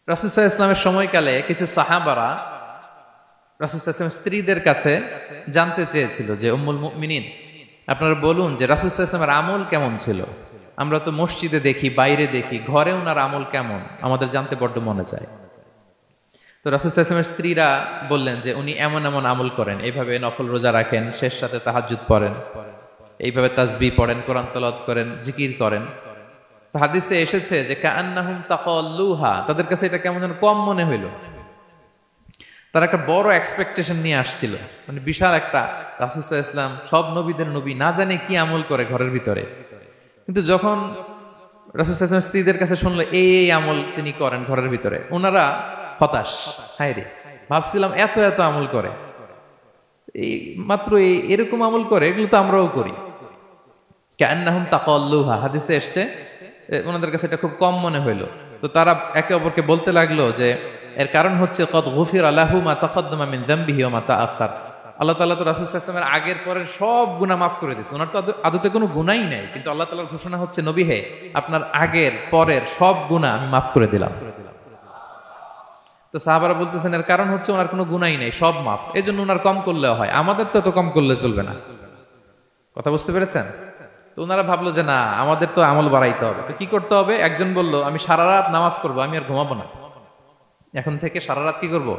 রাসূল সাল্লাল্লাহু আলাইহি ওয়াসাল্লামের সময়কালে কিছু সাহাবারা রাসূল সাল্লাল্লাহু আলাইহি ওয়াসাল্লামের স্ত্রীদের কাছে জানতে চেয়েছিল যে উম্মুল মুমিনিন, আপনারা বলুন যে রাসূল সাল্লাল্লাহু আলাইহি ওয়াসাল্লামের আমল কেমন ছিল। আমরা তো মসজিদে দেখি, বাইরে দেখি, ঘরে ওনার আমল কেমন আমাদের জানতে বড্ড মনে চায়। তো রাসূল সাল্লাল্লাহু আলাইহি ওয়াসাল্লামের স্ত্রীরা বললেন যে উনি এমন এমন আমল করেন, এইভাবে নফল রোজা রাখেন, শেষ রাতে তাহাজ্জুদ পড়েন, এইভাবে তাসবিহ পড়েন, কোরআন তেলাওয়াত করেন, জিকির করেন। তো হাদিসে এসেছে যে কাআন্নাহুম তাকাল্লুহা, তাদের কাছে এটা কেমন যেন কম মনে হইল। তারা একটা বড় এক্সপেকটেশন নিয়ে আসছিল, মানে বিশাল একটা, রাসূল সাল্লাল্লাহু আলাইহি ওয়াসাল্লাম সব নবীদের নবী, না জানে কি আমল করে ঘরের ভিতরে। কিন্তু যখন রাসূল সাল্লাল্লাহু আলাইহি ওয়াসাল্লাম স্ত্রীদের কাছে শুনলো এই আমল তিনি করেন ঘরের ভিতরে, ওনারা হতাশ। হায় রে, ভাবছিলাম এত এত আমল করে, এই মাত্র এরকম আমল করে, এগুলো তো আমরাও করি। কাআন্নাহুম তাকাল্লুহা, হাদিসে এসছে ওনাদের কাছে এটা খুব কম মনে হইলো। তো তারা একে অপরকে বলতে লাগলো যে এর কারণ হচ্ছে কদ গুফিরা লাহু মা তাকাদ্দামা মিন যামবিহি ওয়া মা তাআখার। আল্লাহ তাআলা তো রাসূল সাল্লাল্লাহু আলাইহি ওয়াসাল্লামের আগের পরের সব গুনাহ মাফ করে দিয়েছে। ওনার তো আদতে কোনো গুনাহই নাই, কিন্তু আল্লাহ তাআলার ঘোষণা হচ্ছে নবী হে, আপনার আগের পরের সব গুনাহ আমি মাফ করে দিলাম। তো সাহাবারা বলতেছেন এর কারণ হচ্ছে ওনার কোনো গুনাহই নাই, সব মাফ, এজন্য ওনার কম করলেও হয়, আমাদের তো এত কম করলে চলবে না। কথা বুঝতে পেরেছেন? তো ওনারা ভাবলো যে না, আমাদের তো আমল বাড়াইতে হবে। তো কি করতে হবে? একজন বলল আমি সারা রাত নামাজ পড়বো, আমি আর ঘুমাবো না। এখন থেকে সারা রাত কি করব?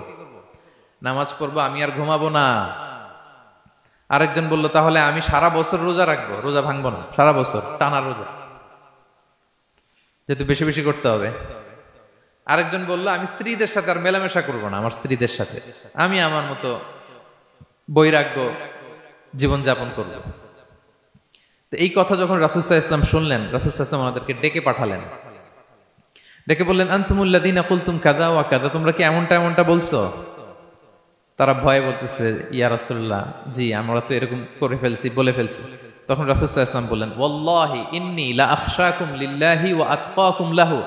নামাজ পড়বো, আমি আর ঘুমাবো না। আরেকজন বলল তাহলে আমি সারা বছর রোজা রাখবো, রোজা ভাঙবো না, সারা বছর টানা রোজা, যেহেতু বেশি বেশি করতে হবে। আরেকজন বলল আমি স্ত্রীদের সাথে আর মেলামেশা করবো না, আমার স্ত্রীদের সাথে আমি আমার মতো বৈরাগ্য জীবনযাপন করবো। তো এই কথা যখন রাসূল সাল্লাল্লাহু আলাইহি ওয়াসাল্লাম শুনলেন, রাসূল সাল্লাল্লাহু আলাইহি ওয়াসাল্লাম ওনাদেরকে ডেকে পাঠালেন, ডেকে বললেন আনতুমুল্লাযীনা কুলতুম কাযা ওয়া কাযা, তোমরা কি এমনটা এমনটা বলছো? তারা ভয়ে বলতেছে ইয়া রাসূলুল্লাহ, জি আমরা তো এরকম করে ফেলছি, বলে ফেলছি। তখন রাসূল সাল্লাল্লাহু আলাইহি ওয়াসাল্লাম বললেন ওয়াল্লাহি ইন্নী লা আখশাকুম লিল্লাহি ওয়া আতকাকুম লাহু,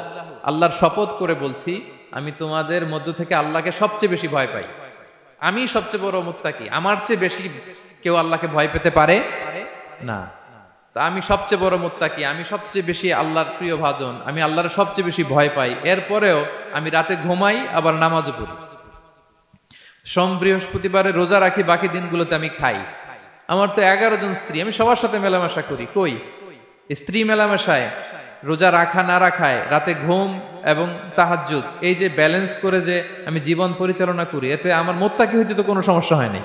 আল্লাহর শপথ করে বলছি আমি তোমাদের মধ্য থেকে আল্লাহকে সবচেয়ে বেশি ভয় পাই, আমি সবচেয়ে বড় মুত্তাকি, আমার চেয়ে বেশি কেউ আল্লাহকে ভয় পেতে পারে না। তা আমি সবচেয়ে বড় মুত্তাকি, আমি সবচেয়ে বেশি আল্লাহর প্রিয় ভাজন, আমি আল্লাহর সবচেয়ে বেশি ভয় পাই, এরপরেও আমি রাতে ঘুমাই, আবার নামাজও পড়ি, সোম বৃহস্পতিবারে রোজা রাখি, বাকি দিনগুলোতে আমি খাই। আমার তো 11 জন স্ত্রী, আমি সবার সাথে মেলামেশা করি, কই স্ত্রী মেলামেশায়, রোজা রাখা না রাখায়, রাতে ঘুম এবং তাহাজ্জুদ, এই যে ব্যালেন্স করে যে আমি জীবন পরিচালনা করি, এতে আমার মুত্তাকি হইতে তো কোনো সমস্যা হয়নি।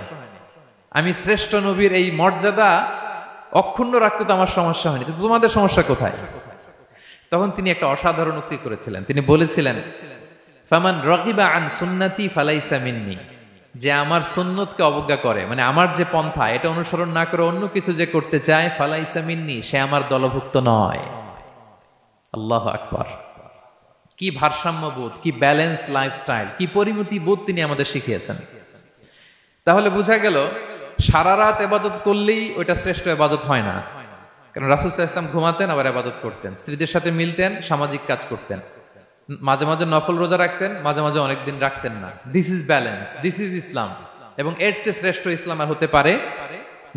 আমি শ্রেষ্ঠ নবীর এই মর্যাদা অক্ষুণ্ণ রাখতে তো আমার সমস্যা হয়নি, কিন্তু তোমাদের সমস্যা কোথায়? তখন তিনি একটা অসাধারণ উক্তি করেছিলেন, তিনি বলেছিলেন ফামান রাগিবা আন সুন্নতি ফালাইসা মিন্নি, যে আমার সুন্নতকে অবজ্ঞা করে, মানে আমার যে পন্থা এটা অনুসরণ না করে অন্য কিছু যে করতে চায়, ফালাইসা মিন্নি, সে আমার দলভুক্ত নয়। আল্লাহু আকবার! কি ভারসাম্যবোধ, কি ব্যালেন্সড লাইফস্টাইল, কি পরিমিতি বোধ তিনি আমাদের শিখিয়েছেন। তাহলে বোঝা গেল সারা রাত ইবাদত করলেই ওইটা শ্রেষ্ঠ ইবাদত হয় না। কারণ রাসূল সাল্লাল্লাহু আলাইহি ওয়াসাল্লাম ঘুমাতেন, আবার ইবাদত করতেন, স্ত্রীদের সাথে মিলতেন, সামাজিক কাজ করতেন, মাঝে মাঝে নফল রোজা রাখতেন, মাঝে মাঝে অনেকদিন রাখতেন না। This is balance, this is Islam. এবং এর চেয়ে শ্রেষ্ঠ ইসলাম আর হতে পারে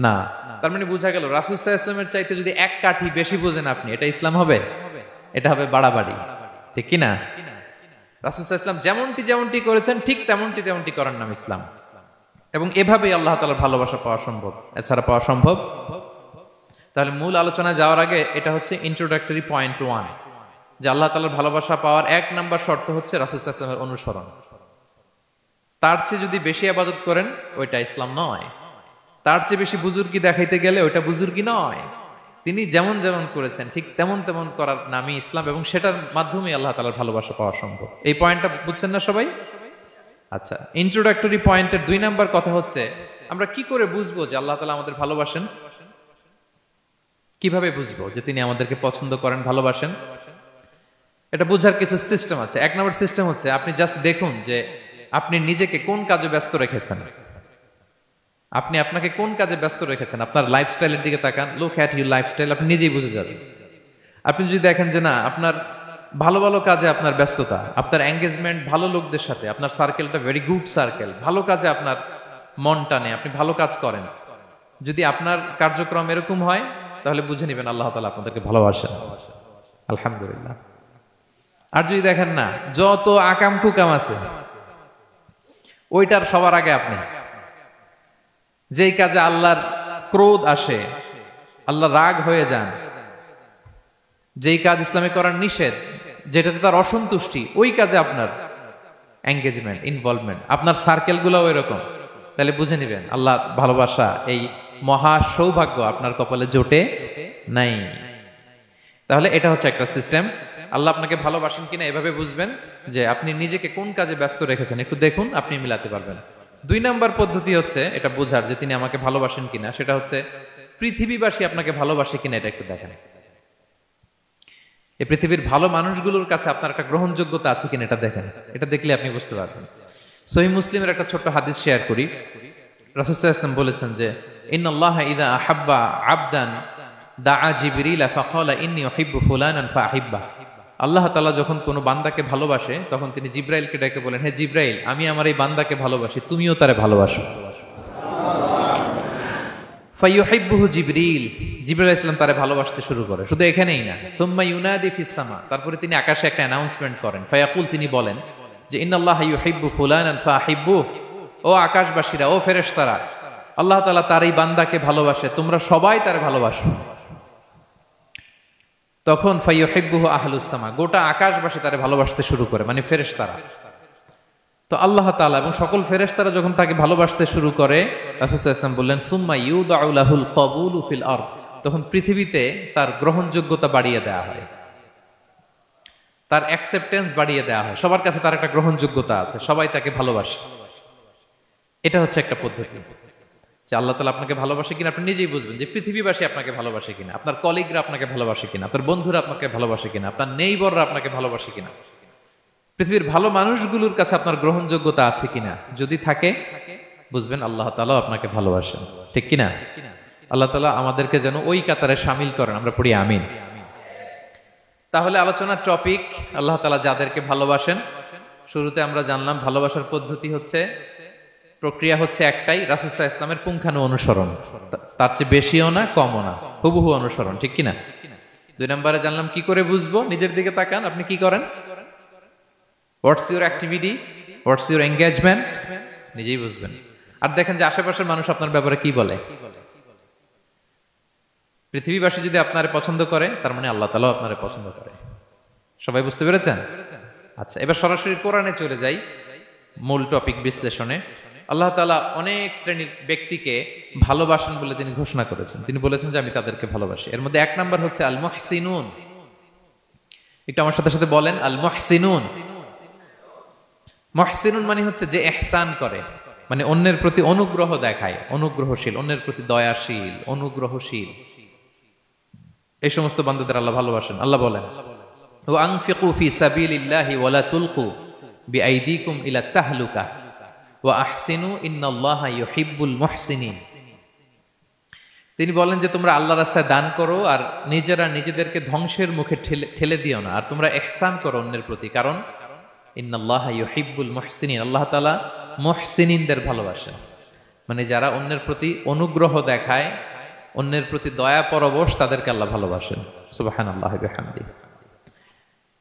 না। তার মানে বোঝা গেল রাসূল সাল্লাল্লাহু আলাইহি ওয়াসাল্লামের চাইতে যদি এক কাঠি বেশি বোঝেন আপনি, এটা ইসলাম হবে? এটা হবে বাড়াবাড়ি, ঠিক কি না? রাসূল সাল্লাল্লাহু আলাইহি ওয়াসাল্লাম যেমনটি করেছেন ঠিক তেমনটি করার নাম ইসলাম। এবং এভাবেই আল্লাহ তাআলার ভালোবাসা পাওয়া সম্ভব, এছাড়া পাওয়া সম্ভব। তাহলে মূল আলোচনায় যাওয়ার আগে এটা হচ্ছে ইন্ট্রোডাক্টরি পয়েন্ট 1, যে আল্লাহ তাআলার ভালোবাসা পাওয়ার 1 নাম্বার শর্ত হচ্ছে রাসূল সাল্লাল্লাহু আলাইহি ওয়াসাল্লামের অনুসরণ। তার চেয়ে যদি বেশি ইবাদত করেন ওইটা ইসলাম নয়, তার চেয়ে বেশি বুজুর্গি দেখাইতে গেলে ওইটা বুজুর্গি নয়। তিনি যেমন যেমন করেছেন ঠিক তেমন তেমন করার নামই ইসলাম, এবং সেটার মাধ্যমে আল্লাহ তাআলার ভালোবাসা পাওয়া সম্ভব। এই পয়েন্টটা বুঝছেন না সবাই? আচ্ছা, ইন্ট্রোডাক্টরি পয়েন্টের 2 নাম্বার কথা হচ্ছে আমরা কি করে বুঝবো যে আল্লাহ তাআলা আমাদের ভালোবাসেন? কিভাবে বুঝবো যে তিনি আমাদেরকে পছন্দ করেন, ভালোবাসেন? এটা বোঝার কিছু সিস্টেম আছে। 1 নাম্বার সিস্টেম হচ্ছে আপনি জাস্ট দেখুন যে আপনি নিজেকে কোন কাজে ব্যস্ত রেখেছেন, আপনি আপনাকে কোন কাজে ব্যস্ত রেখেছেন। আপনার লাইফস্টাইলের দিকে তাকান, লুক অ্যাট ইউর লাইফস্টাইল, আপনি নিজেই বুঝে যাবেন। আপনি যদি দেখেন যে না, আপনার ভালো ভালো কাজে আপনার ব্যস্ততা, আপনার এঙ্গেজমেন্ট ভালো লোকদের সাথে, আপনার সার্কেলটা ভেরি গুড সার্কেল, ভালো কাজে আপনার মন টানে, আপনি ভালো কাজ করেন, যদি আপনার কার্যক্রম এরকম হয়, তাহলে বুঝে নেবেন আল্লাহ তাআলা আপনাদেরকে ভালোবাসেন। আলহামদুলিল্লাহ। আর যদি দেখেন না, যত আকাম কুকাম আছে ওইটার সবার আগে আপনি। যেই কাজে আল্লাহর ক্রোধ আসে, আল্লাহ রাগ হয়ে যান, যেই কাজ ইসলামে করার নিষেধ, যেটাতে তার অসন্তুষ্টি, ওই কাজে আপনার এঙ্গেজমেন্ট, ইনভলভমেন্ট, আপনার সার্কেল গুলো ওই রকম, তাহলে বুঝে নিবেন আল্লাহ ভালোবাসা, এই মহা সৌভাগ্য আপনার কপালে জোটে নাই। তাহলে এটা হচ্ছে একটা সিস্টেম। আল্লাহ আপনাকে ভালোবাসেন কিনা এভাবে বুঝবেন যে আপনি নিজেকে কোন কাজে ব্যস্ত রেখেছেন, একটু দেখুন, আপনি মিলাতে পারবেন। 2 নম্বর পদ্ধতি হচ্ছে এটা বোঝার যে তিনি আমাকে ভালোবাসেন কিনা, সেটা হচ্ছে পৃথিবীবাসী আপনাকে ভালোবাসে কিনা এটা একটু দেখেন। এই পৃথিবীর ভালো মানুষগুলোর কাছে আপনার একটা গ্রহণযোগ্যতা আছে কিনা এটা দেখেন। এটা দেখলে আপনি বুঝতে পারবেন। সহিহ মুসলিমের একটা ছোট্ট হাদিস শেয়ার করি। রাসূল সাল্লাল্লাহু আলাইহি ওয়াসাল্লাম বলেছেন যে ইন্নাল্লাহা ইযা আহাব্বা আবদান দাআ জিবরিল ফাকালা ইন্নী উহিব্বু ফুলানান ফাআহিব্বা। আল্লাহ তাআলা যখন কোনো বান্দাকে ভালোবাসে তখন তিনি জিবরাইলকে ডেকে বলেন, হে জিবরাইল, আমি আমার এই বান্দাকে ভালোবাসি, তুমিও তারে ভালোবাসো। ফায়ুহিব্বুহু জিবরিল, জিবরাইল আলাইহিস সালাম তারে ভালোবাসতে শুরু করে। শুধু এখানেই না, সুম্মা ইউনাদি ফিস সামা, তারপরে তিনি আকাশে একটা অ্যানাউন্সমেন্ট করেন। ফায়াকুল, তিনি বলেন যে ইন্নাল্লাহা ইউহিব্বু ফুলানান ফাআহিব্বু, ও আকাশবাসীরা, ও ফেরেশতারা, আল্লাহ তাআলা তার এই বান্দাকে ভালোবাসে, তোমরা সবাই তারে ভালোবাসো। তখন ফায়ুহিব্বুহু আহলুস সামা, গোটা আকাশবাসী তারে ভালোবাসতে শুরু করে, মানে ফেরেশতারা। তো আল্লাহ তাআলা এবং সকল ফেরেশতারা যখন তাকে ভালোবাসতে শুরু করে, রাসূল সাল্লাল্লাহু আলাইহি ওয়াসাল্লাম বললেন সুম্মা ইউদাউ লাহুল কবুলু ফিল আরদ, তখন পৃথিবীতে তার গ্রহণযোগ্যতা বাড়িয়ে দেওয়া হয়, তার অ্যাকসেপ্টেন্স বাড়িয়ে দেওয়া হয়, সবার কাছে তার একটা গ্রহণযোগ্যতা আছে, সবাই তাকে ভালোবাসে। এটা হচ্ছে একটা পদ্ধতি যে আল্লাহ তাআলা আপনাকে ভালোবাসে কিনা আপনি নিজেই বুঝবেন, যে পৃথিবীবাসী আপনাকে ভালোবাসে কিনা, আপনার কলিগরা আপনাকে ভালোবাসে কিনা, আপনার বন্ধুরা আপনাকে ভালোবাসে কিনা, আপনার নেইবররা আপনাকে ভালোবাসে কিনা, পৃথিবীর ভালো মানুষগুলোর কাছে আপনার গ্রহণযোগ্যতা আছে কিনা। যদি থাকে বুঝবেন আল্লাহ তাআলা আপনাকে ভালোবাসেন, ঠিক কিনা? আল্লাহ তাআলা আমাদেরকে যেন ওই কাতারে শামিল করেন, আমরা পড়ি আমিন। তাহলে আলোচনার টপিক, আল্লাহ তাআলা যাদেরকে ভালোবাসেন। শুরুতে আমরা জানলাম ভালোবাসার পদ্ধতি হচ্ছে, প্রক্রিয়া হচ্ছে একটাই, রাসূল সাল্লাল্লাহু আলাইহি ওয়াসাল্লামের পুঙ্খানু অনুসরণ, তার চেয়ে বেশিও না কমও না, হুবহু অনুসরণ, ঠিক কিনা? 2 নম্বরে জানলাম কি করে বুঝবো, নিজের দিকে তাকান, আপনি কি করেন, what's your activity, what's your engagement, নিজেই বুঝবেন। আর দেখেন যে আশেপাশের মানুষ আপনার ব্যাপারে কি বলে। পৃথিবীবাসী যদি আপনার পছন্দ করে, তার মানে আল্লাহ তাআলাও আপনার পছন্দ করে। সবাই বুঝতে পেরেছেন? আচ্ছা, এবার সরাসরি কোরআনে চলে যাই, মূল টপিক বিশ্লেষণে। আল্লাহ তাআলা অনেক শ্রেণীর ব্যক্তিকে ভালোবাসেন বলে তিনি ঘোষণা করেছেন। তিনি বলেছেন যে আমি তাদেরকে ভালোবাসি। এর মধ্যে 1 নাম্বার হচ্ছে আল মুহসিনুন। একটু আমার সাথে সাথে বলেন, আল মুহসিনুন। মুহসিনুন মানে হচ্ছে যে ইহসান করে, মানে অন্যের প্রতি অনুগ্রহ দেখায়, অনুগ্রহশীল, অন্যের প্রতি দয়াশীল, অনুগ্রহশীল, এই সমস্ত বান্দাদের আল্লাহ ভালোবাসেন। আল্লাহ বলেন, ওয়া আনফিকু ফি সাবিলিল্লাহি ওয়া লা তুলকু বিআইদিকুম ইলা তাহলুকা ওয়া আহসিনু ইন্নাল্লাহা ইউহিব্বুল মুহসিনিন। তিনি বলেন যে তোমরা আল্লাহর রাস্তায় দান করো আর নিজেরা নিজেদেরকে ধ্বংসের মুখে ঠেলে দিও না, আর তোমরা ইহসান করো অন্যের প্রতি, কারণ ইন্নাল্লাহা ইউহিব্বুল মুহসিনিন, আল্লাহ তাআলা মুহসিনিনদের ভালোবাসেন, মানে যারা অন্যের প্রতি অনুগ্রহ দেখায়, অন্যের প্রতি দয়া পরবশ, তাদেরকে আল্লাহ ভালোবাসেন। সুবহানাল্লাহি ওয়া বিহামদিহি।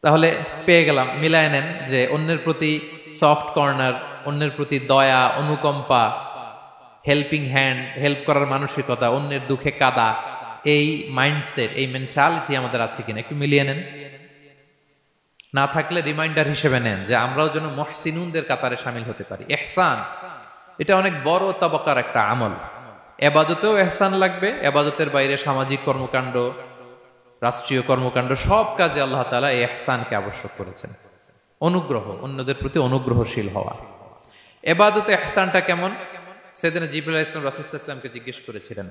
তাহলে পেয়ে গেলাম, মিলায় নেন যে অন্যের প্রতি সফট কর্নার, অন্যের প্রতি দয়া, অনুকম্পা, হেল্পিং হ্যান্ড, হেল্প করার মানসিকতা, অন্যের দুঃখে কাদা, এই মাইন্ডসেট, এই মেন্টালিটি আমাদের আছে কিনা একটু মিলিয়ে নেন। না থাকলে রিমাইন্ডার হিসেবে নেন যে আমরাও যেন মুহসিনুনদের কাতারে শামিল হতে পারি। ইহসান এটা অনেক বড় তবকার একটা আমল। ইবাদতেও ইহসান লাগবে, ইবাদতের বাইরে সামাজিক কর্মকাণ্ড, রাষ্ট্রীয় কর্মকাণ্ড, সব কাজে আল্লাহ তাআলা এই ইহসানকে আবশ্যক করেছেন। অনুগ্রহ, অন্যদের প্রতি অনুগ্রহশীল হওয়া। ইবাদতে ইহসানটা কেমন? সাইয়েদনা জিবরাইল আলাইহিস সালাম রাসূল সাল্লাল্লাহু আলাইহি ওয়াসাল্লামকে জিজ্ঞেস করেছিলেন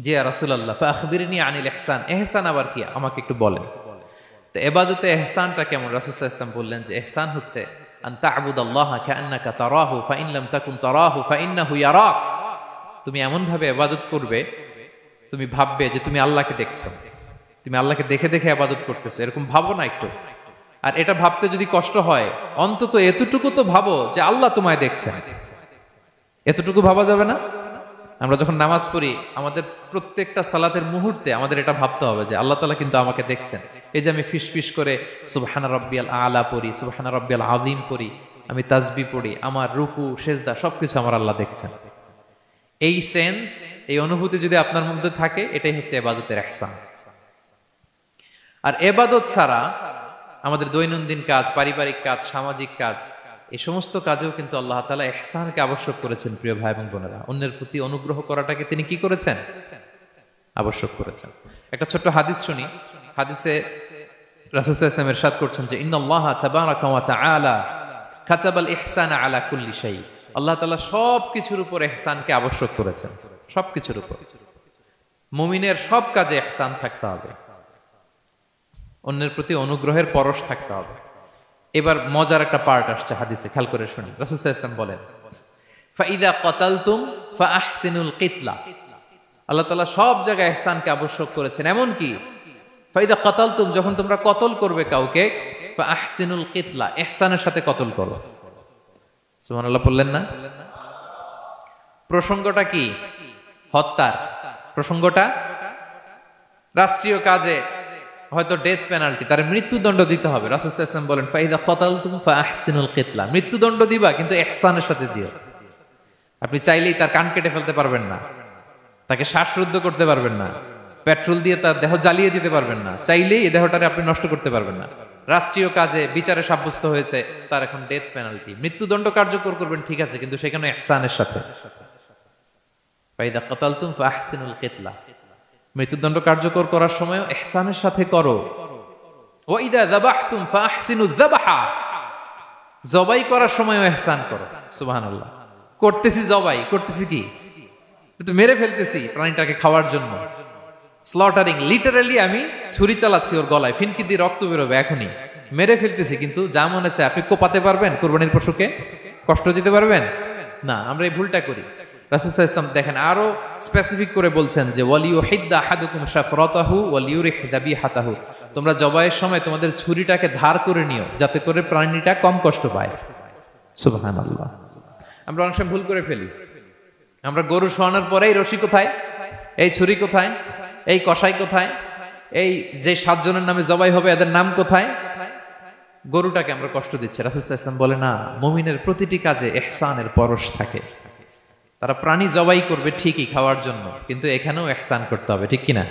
যে ইয়া রাসূলুল্লাহ ফাআখবিরনি আনিল ইহসান, ইহসান আবার কি, আমাকে একটু বলেন। তো ইবাদতে ইহসানটা কেমন? রাসূল সাল্লাল্লাহু আলাইহি ওয়াসাল্লাম বললেন যে ইহসান হচ্ছে আন তা'বুদাল্লাহা কাআন্নাকা তারাহু ফাইন লাম তাকুন তারাহু ফাইন্নাহু ইয়ারাক। তুমি এমন ভাবে ইবাদত করবে, তুমি ভাববে যে তুমি আল্লাহকে দেখছো, তুমি আল্লাহকে দেখে দেখে ইবাদত করতেছো, এরকম ভাবো না একটু। আর এটা ভাবতে যদি কষ্ট হয়, অন্তত এতটুকু তো ভাবো যে আল্লাহ তোমায় দেখছেন। এতটুকু ভাবা যাবে না? আমরা যখন নামাজ পড়ি, আমাদের প্রত্যেকটা সালাতের মুহূর্তে আমাদের এটা ভাবতে হবে যে আল্লাহ তাআলা কিন্তু আমাকে দেখছেন। এই যে আমি ফিস করে সুবহানা রাব্বিয়াল আলা পড়ি, সুবহানা রাব্বিয়াল আযীম পড়ি, আমি তাসবিহ পড়ি, আমার রুকু সেজদা সবকিছু আমার আল্লাহ দেখছেন। এই সেন্স, এই অনুভূতি যদি আপনার মধ্যে থাকে, এটাই হচ্ছে ইবাদতের ইহসান। আর ইবাদত ছাড়া আমাদের দৈনন্দিন কাজ, পারিবারিক কাজ, সামাজিক কাজ, এই সমস্ত কাজেও কিন্তু আল্লাহ তাআলা ইহসানকে আবশ্যক করেছেন। প্রিয় ভাই এবং বোনেরা, অন্যের প্রতি অনুগ্রহ করাটাকে তিনি কি করেছেন? আবশ্যক করেছেন। একটা ছোট্ট হাদিস শুনি। হাদিসে রাসূল সাল্লাল্লাহু আলাইহি ওয়াসাল্লাম ইরশাদ করছেন যে ইন্নাল্লাহা তাবারাকা ওয়া তাআলা কাতাবাল ইহসানা আলা কুল্লি শাই। আল্লাহ তাআলা সবকিছুর উপর ইহসানকে আবশ্যক করেছেন, সবকিছুর উপর। মুমিনের সব কাজে ইহসান থাকতে হবে, অন্যের প্রতি অনুগ্রহের পরশ থাকতে হবে। এবার মজার একটা পার্ট আসছে হাদিসে, খেয়াল করে শুনি। রাসূল সাল্লাল্লাহু আলাইহি ওয়াসাল্লাম বলেন ফাইদা কাতালতুম ফাআহসিনুল কিতলা। আল্লাহ তাআলা সব জায়গায় ইহসানকে আবশ্যক করেছেন। এমন কি ফাইদা কাতালতুম, যখন তোমরা কতল করবে কাউকে, ফাআহসিনুল কিতলা, ইহসানের সাথে কতল করো। সুবহানাল্লাহ বললেন না? প্রসঙ্গটা কি? হত্যার প্রসঙ্গটা। রাষ্ট্রীয় কাজে হয়তো ডেথ পেনাল্টি, তার মৃত্যুদণ্ড দিতে হবে। রাসূল সাল্লাল্লাহু আলাইহি ওয়াসাল্লাম বলেন ফাইদা কাতালতুম ফাআহসিনুল কিতলা, মৃত্যুদণ্ড দিবা কিন্তু ইহসানের সাথে দিও। আপনি চাইলেই তার কান কেটে ফেলতে পারবেন না, তাকে শ্বাসরুদ্ধ করতে পারবেন না, পেট্রোল দিয়ে তার দেহ জ্বালিয়ে দিতে পারবেন না, চাইলেই এই দেহটারে আপনি নষ্ট করতে পারবেন না। রাষ্ট্রীয় কাজে বিচারে সাব্যস্ত হয়েছে তার এখন ডেথ পেনাল্টি, মৃত্যুদণ্ড কার্যকর করবেন, ঠিক আছে, কিন্তু সেখানে ইহসানের সাথে। ফাইদা কাতালতুম ফাআহসিনুল কিতলা, মৃত্যুদণ্ড কার্যকর করার সময় ইহসানের সাথে করো। ওয়া ইদা যাবাহতুম ফাআহসিনুয যাবাহা, জবাই করার সময় ইহসান করো। সুবহানাল্লাহ। করতেছি জবাই, করতেছি কি? তো মেরে ফেলতেছি প্রাণীটাকে খাওয়ার জন্য, স্লটারিং, লিটারালি আমি ছুরি চালাচ্ছি ওর গলায়, ফিনকি দিয়ে রক্ত বেরোবে এখনই, মেরে ফেলতেছি। কিন্তু যা মনে চায় আপনি কোপাতে পারবেন? কুরবানির পশুকে কষ্ট দিতে পারবেন না। আমরা এই ভুলটা করি। রাসূল সাল্লাল্লাহু আলাইহি ওয়াসাল্লাম দেখেন আরো স্পেসিফিক করে বলছেন যে ওয়ালিউহিদ্দা আহাদুকুম শাফরাতাহু ওয়ালিউরিহ যাবিহাতাহু, তোমরা জবাইয়ের সময় তোমাদের ছুরিটাকে ধার করে নিও, যাতে করে প্রাণীটা কম কষ্ট পায়। সুবহানাল্লাহ। আমরা অনেক সময় ভুল করে ফেলি। আমরা গরু শোয়ানোর পরেই রশি কোথায়, এই ছুরি কোথায়, এই কষাই কোথায়, এই যে 7 জনের নামে জবাই হবে এদের নাম কোথায়, গরুটাকে আমরা কষ্ট দিচ্ছি। রাসূল সাল্লাল্লাহু আলাইহি ওয়াসাল্লাম বলে না, মুমিনের প্রতিটি কাজে ইহসানের পরশ থাকে। তারা প্রাণী জবাই করবে ঠিকই খাওয়ার জন্য, কিন্তু এখানেও ইহসান করতে হবে, ঠিক কিনা?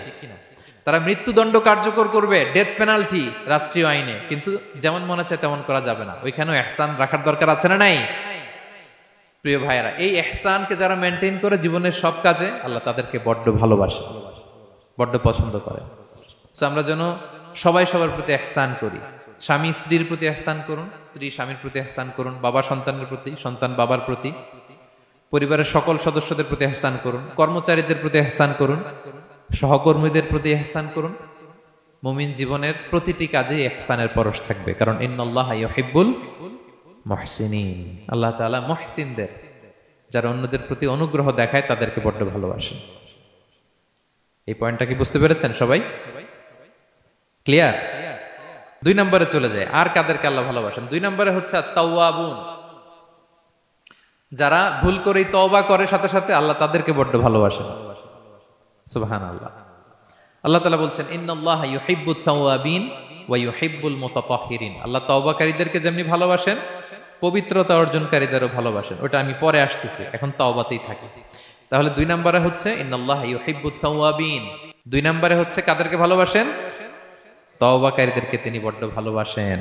তারা মৃত্যুদণ্ড কার্যকর করবে, ডেথ পেনাল্টি রাষ্ট্রীয় আইনে, কিন্তু যেমন মনে চায় তেমন করা যাবে না, ওইখানেও ইহসান রাখার দরকার আছে না নাই? প্রিয় ভাইয়েরা, এই ইহসানকে যারা মেনটেন করে জীবনের সব কাজে, আল্লাহ তাদেরকে বড্ড ভালোবাসে, বড্ড পছন্দ করে। সো আমরা যেন সবাই সবার প্রতি ইহসান করি। স্বামী স্ত্রীর প্রতি ইহসান করুন, স্ত্রী স্বামীর প্রতি ইহসান করুন, বাবা সন্তানের প্রতি, সন্তান বাবার প্রতি, পরিবারের সকল সদস্যদের প্রতি ইহসান করুন, কর্মচারীদের প্রতি ইহসান করুন, সহকর্মীদের প্রতি ইহসান করুন। মুমিন জীবনের প্রতিটি কাজে ইহসানের পরশ থাকবে, কারণ ইন্নাল্লাহা ইউহিব্বুল মুহসিনিন, আল্লাহ তাআলা মুহসিনদের, যারা অন্যদের প্রতি অনুগ্রহ দেখায়, তাদেরকে বড্ড ভালোবাসেন। এই পয়েন্টটা কি বুঝতে পেরেছেন সবাই? ক্লিয়ার? 2 নম্বরে চলে যায়, আর কাদেরকে আল্লাহ ভালোবাসেন। 2 নম্বরে হচ্ছে আত-তাওয়াবুন, যারা ভুল করেই তওবা করে সাথে সাথে, আল্লাহ তাদেরকে বড্ড ভালোবাসেন। সুবহানাল্লাহ। আল্লাহ তাআলা বলছেন ইন্নাল্লাহা ইউহিব্বুত তাওয়াবিন ওয়া ইউহিব্বুল মুতাতাহহিরিন, আল্লাহ তওবাকারীদেরকে যেমনি ভালোবাসেন, পবিত্রতা অর্জনকারীদেরও ভালোবাসেন। ওটা আমি পরে আসতেছি, এখন তওবাতেই থাকি। তাহলে 2 নম্বরে হচ্ছে ইন্নাল্লাহা ইউহিব্বুত তাওয়াবিন, 2 নম্বরে হচ্ছে কাদেরকে ভালোবাসেন? তওবাকারীদেরকে তিনি বড্ড ভালোবাসেন।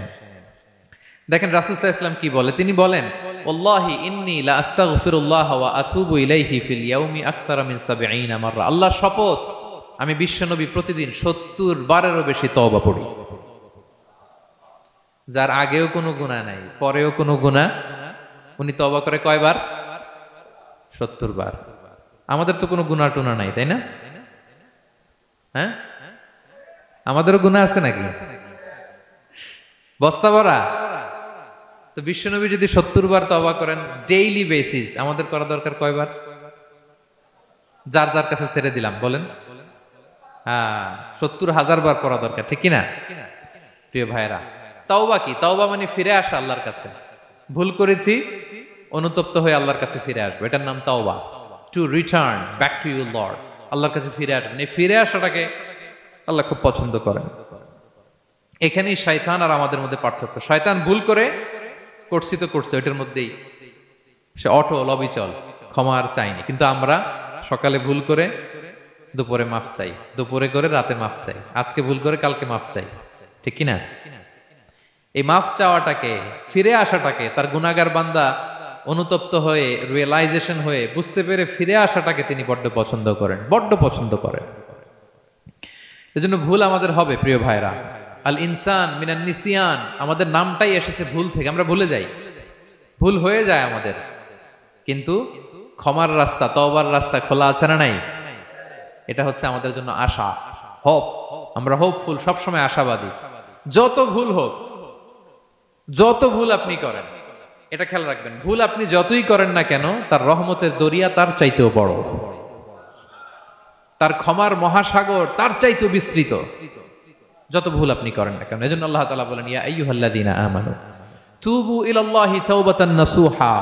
দেখেন রাসূল সাল্লাল্লাহু আলাইহি ওয়াসাল্লাম কি বলে, তিনি বলেন ওয়াল্লাহি ইন্নী লা আস্তাগফিরুল্লাহ ওয়া আতুবু ইলাইহি ফিল ইয়াউমি আকসারা মিন 70 মাররা, আল্লাহর শপথ আমি বিশ্বনবী প্রতিদিন 70 বারেরও বেশি তওবা পড়ি। যার আগেও কোনো গুনাহ নাই, পরেও কোনো গুনাহ, উনি তওবা করে কয়বার? 70 বার। আমাদের তো কোনো গুনাহ টুনা নাই, তাই না? হ্যাঁ, আমাদেরও গুনাহ আছে নাকি? বস্তা ভরা। তো বিশ্বনবী যদি 70 বার তওবা করেন ডেইলি বেসিস, আমাদের করা দরকার কয়বার? যার যার কাছে ছেড়ে দিলাম, বলেন। 70,000 বার করা দরকার, ঠিক কিনা? প্রিয় ভাইরা, তাওবা কি? তাওবা মানে ফিরে আসা আল্লাহর কাছে। ভুল করেছি, অনুতপ্ত হয়ে আল্লাহর কাছে ফিরে আসবো, এটার নাম তাওবা। To return back to your Lord, আল্লাহর কাছে ফিরে আসবেন। এই ফিরে আসাটাকে আল্লাহ খুব পছন্দ করেন। এখানেই শয়তান আর আমাদের মধ্যে পার্থক্য। শয়তান ভুল করে করছি তো করছে, ওইটার মধ্যেই সে অটল অবিচল, ক্ষমা আর চাইনি। কিন্তু আমরা সকালে ভুল করে দুপুরে মাফ চাই, দুপুরে করে রাতে মাফ চাই, আজকে ভুল করে কালকে মাফ চাই, ঠিক কিনা? এই মাফ চাওয়াটাকে, ফিরে আসাটাকে, তার গুনাহগার বান্দা অনুতপ্ত হয়ে, রিয়েলাইজেশন হয়ে, বুঝতে পেরে ফিরে আসাটাকে তিনি বড্ড পছন্দ করেন, বড্ড পছন্দ করেন। এজন্য ভুল আমাদের হবে প্রিয় ভাইরা। আল ইনসান মিনান নিসিয়ান, আমাদের নামটাই এসেছে ভুল থেকে। আমরা ভুলে যাই, ভুল হয়ে যায় আমাদের, কিন্তু ক্ষমার রাস্তা, তওবার রাস্তা খোলা আছে না নাই? এটা হচ্ছে আমাদের জন্য আশা, হোপ। আমরা হোপফুল, সবসময় আশাবাদী। যত ভুল হোক, যত ভুল আপনি করেন, এটা খেয়াল রাখবেন, ভুল আপনি যতই করেন না কেন, তার রহমতের দরিয়া তার চাইতেও বড়, তার ক্ষমার মহাসাগর তার চাইতেও বিস্তৃত, যত ভুল আপনি করেন না কেন। এজন্য আল্লাহ তাআলা বলেন, ইয়া আইয়ুহাল্লাযীনা আমানু তুবু ইলাল্লাহি তাওবাতান নাসুহা,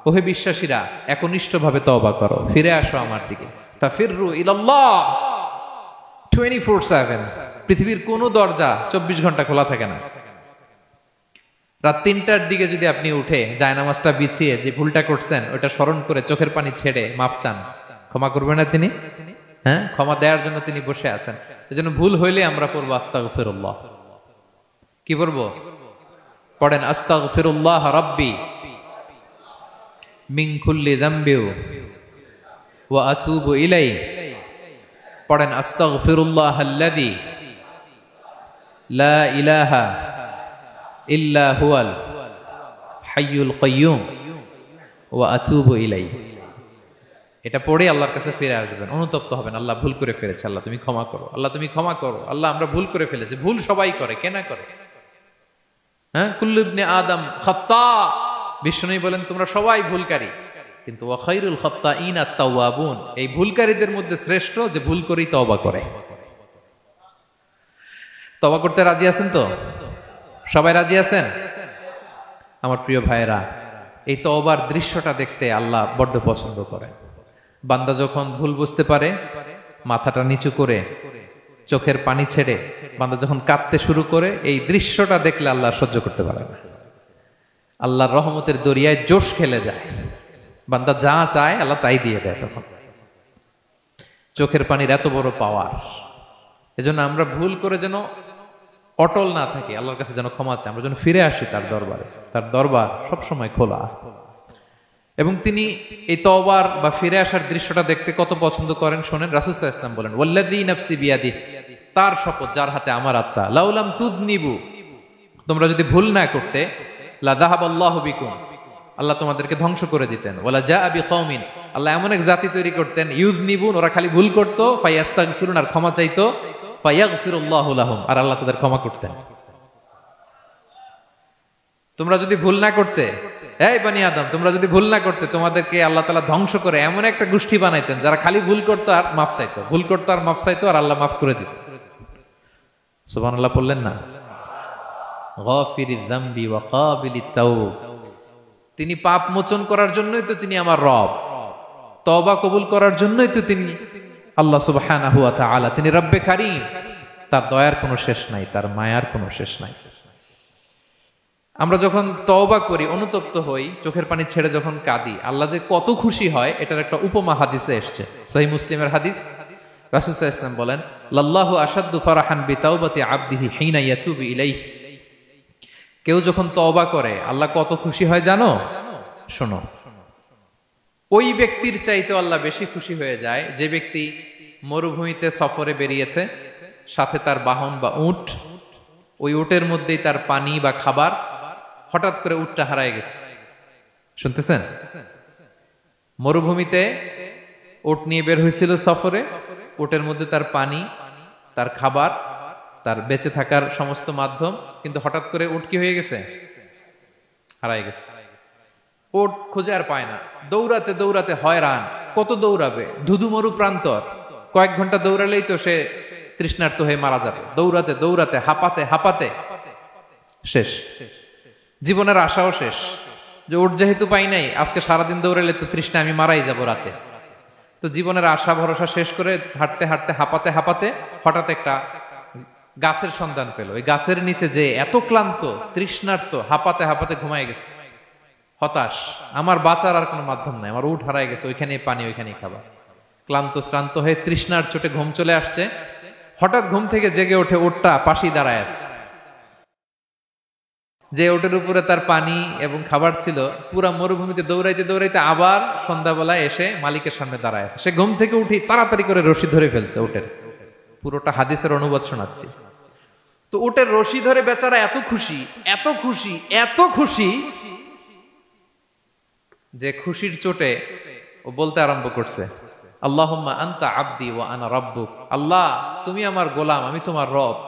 ওহে বিশ্বাসীরা, একনিষ্ঠভাবে তওবা করো, ফিরে আসো আমার দিকে। ফাফিররু ইলাল্লাহ 24/7। পৃথিবীর কোনো দরজা 24 ঘন্টা খোলা থাকে না। রাত 3টার দিকে যদি আপনি উঠে জায়নামাজটা বিছিয়ে যে ভুলটা করছেন ওটা স্মরণ করে চোখের পানি ছেড়ে মাফ চান, ক্ষমা করবেন না তিনি? হ্যাঁ, ক্ষমা দেওয়ার জন্য তিনি বসে আছেন। এজন্য ভুল হইলে আমরা পড়বো আস্তাগফিরুল্লাহ। কি পড়বো? পড়েন, আস্তাগফিরুল্লাহ রাব্বি মিন কুল্লি যামবি ওয়া আতুবু ইলাইহি। পড়েন, আস্তাগফিরুল্লাহাল্লাযী লা ইলাহা ইল্লা হুয়াল হাইয়ুল কাইয়্যুম ওয়া আতুবু ইলাইহি। এটা পড়ে আল্লাহর কাছে ফিরে আসবেন, অনুতপ্ত হবেন, আল্লাহ ভুল করে ফেলেছে, আল্লাহ তুমি ক্ষমা করো, আল্লাহ তুমি ক্ষমা করো, আল্লাহ আমরা ভুল করে ফেলেছি। ভুল সবাই করে, কে না করে? হ্যাঁ, কুল্লু ইবনে আদম খাত্তা। বিষ্ণু বলেন তোমরা সবাই ভুলকারী, কিন্তু ওয়া খায়রুল খাত্তাইনা আত-তাওয়াবুন, এই ভুলকারীদের মধ্যে শ্রেষ্ঠ যে ভুল করেই তওবা করে। তওবা করতে রাজি আছেন তো? সবাই রাজি আছেন? আমার প্রিয় ভাইয়েরা, এই তওবার দৃশ্যটা দেখতে আল্লাহ বড্ড পছন্দ করেন। বান্দা যখন ভুল বুঝতে পারে, মাথাটা নিচু করে চোখের পানি ছেড়ে বান্দা যখন কাঁদতে শুরু করে, এই দৃশ্যটা দেখলে আল্লাহ সহ্য করতে পারে না। আল্লাহর রহমতের দরিয়ায় জোশ খেলে যায়, বান্দা যা চায় আল্লাহ তাই দিয়ে দেয়। তখন চোখের পানির এত বড় পাওয়ার। এজন্য আমরা ভুল করে যেন অটল না থাকি, আল্লাহর কাছে যেন ক্ষমা চাই, আমরা যেন ফিরে আসি তার দরবারে। তার দরবার সবসময় খোলা। এবং তিনি এই তওবার বা ফিরে আসার দৃশ্যটা দেখতে কত পছন্দ করেন শোনেন। রাসূল সাল্লাল্লাহু আলাইহি ওয়াসাল্লাম বলেন, ওয়াল্লাযী নাফসি বিয়াদিহি, তার শপথ যার হাতে আমার আত্মা, লাউলাম তুযনিবু, তোমরা যদি ভুল না করতে, লা যাহাবাল্লাহু বিকুম, আল্লাহ তোমাদেরকে ধ্বংস করে দিতেন। ওয়ালা জাআ বিকওমিন, আল্লাহ এমন এক জাতি তৈরি করতেন, ইউযনিবুন, ওরা খালি ভুল করতো, ফায়াস্তাগফিরুন, আর ক্ষমা চাইতো, ফায়াগফিরুল্লাহু লাহুম, আর আল্লাহ তাদের ক্ষমা করতেন। তোমরা যদি ভুল না করতে, এই বনি আদম, তোমরা যদি ভুল না করতে, তোমাদেরকে আল্লাহ তাআলা ধ্বংস করে এমন একটা গোষ্ঠী বানাইতেন যারা খালি ভুল করতো আর মাফ চাইতো, ভুল করতো আর মাফ চাইতো, আর আল্লাহ মাফ করে দিত। সুবহানাল্লাহ বললেন না? গাফিরিয যামবি ওয়া কাবিলিত তাওব, তিনি পাপ মোচন করার জন্যই তো তিনি আমার রব, তওবা কবুল করার জন্যই তো তিনি আল্লাহ সুবহানাহু ওয়া তাআলা, তিনি রব্বে কারীম। তার দয়ার কোনো শেষ নাই, তার মায়ার কোনো শেষ নাই। আমরা যখন তওবা করি, অনুতপ্ত হই, চোখের পানি ছেড়ে যখন কাঁদি, আল্লাহ যে কত খুশি হয় এটার একটা উপমা হাদিসে এসেছে, সহিহ মুসলিমের হাদিস। রাসূল সাল্লাল্লাহু আলাইহি ওয়াসাল্লাম বলেন, লাল্লাহু আশাদ্দু ফারাহান বিতাওবাতি আবদিহি হিনা ইয়াতুবু ইলাইহি, কেউ যখন তওবা করে আল্লাহ কত খুশি হয় জানো? শোনো, ওই ব্যক্তির চাইতে আল্লাহ বেশি খুশি হয়ে যায় যে ব্যক্তি মরুভূমিতে সফরে বেরিয়েছে, সাথে তার বাহন বা উট, ওই উটের মধ্যেই তার পানি বা খাবার, হঠাৎ করে উটটা হারায় গেছে। শুনতেছেন? মরুভূমিতে উট নিয়ে বের হয়েছিল সফরে, উটের মধ্যে তার পানি, তার খাবার, তার বেঁচে থাকার সমস্ত মাধ্যম, কিন্তু হঠাৎ করে উট কি হয়ে গেছে? হারায় গেছে। উট খুঁজে আর পায় না, দৌড়াতে দৌড়াতে হয়রান। কত দৌড়াবে? ধুধু মরু প্রান্তর, কয়েক ঘন্টা দৌড়ালেই তো সে তৃষ্ণার্ত হয়ে মারা যাবে। দৌড়াতে দৌড়াতে হাঁপাতে হাঁপাতে শেষ, জীবনের আশাও শেষ, যে উট যেহেতু পাই নাই, আজকে সারাদিন দৌড়ালে তো তৃষ্ণা আমি মারাই যাব রাতে। তো জীবনের আশা ভরসা শেষ করে হাঁটতে হাঁটতে হাঁপাতে হাঁপাতে হঠাৎ একটা গাছের সন্ধান পেল। ওই গাছের নিচে যে এত ক্লান্ত, তৃষ্ণার্ত, হাঁপাতে হাঁপাতে ঘুমায় গেছে, হতাশ, আমার বাঁচার আর কোনো মাধ্যম নাই, আমার উঠ হারায় গেছে, ওইখানেই পানি, ওইখানেই খাবার। ক্লান্ত শ্রান্ত হয়ে তৃষ্ণার চোটে ঘুম চলে আসছে। হঠাৎ ঘুম থেকে জেগে ওঠে, ওটটা পাশি দাঁড়ায় আছে। যে ওটের উপরে তার পানি এবং খাবার ছিল, পুরা মরুভূমিতে দৌড়াইতে দৌড়াইতে আবার সন্ধ্যাবেলায় এসে মালিকের সামনে দাঁড়ায় আছে। সে ঘুম থেকে উঠে তাড়াতাড়ি করে রশি ধরে ফেলছে ওটের। পুরোটা হাদিসের অনুবাদ শোনাচ্ছি। তো ওটের রশি ধরে বেচারা এত খুশি, এত খুশি, এত খুশি যে খুশির চোটে ও বলতে আরম্ভ করছে, আল্লাহুম্মা আনতা আবদি ওয়া আনা রাব্বুক। আল্লাহ, তুমি আমার গোলাম, আমি তোমার রব।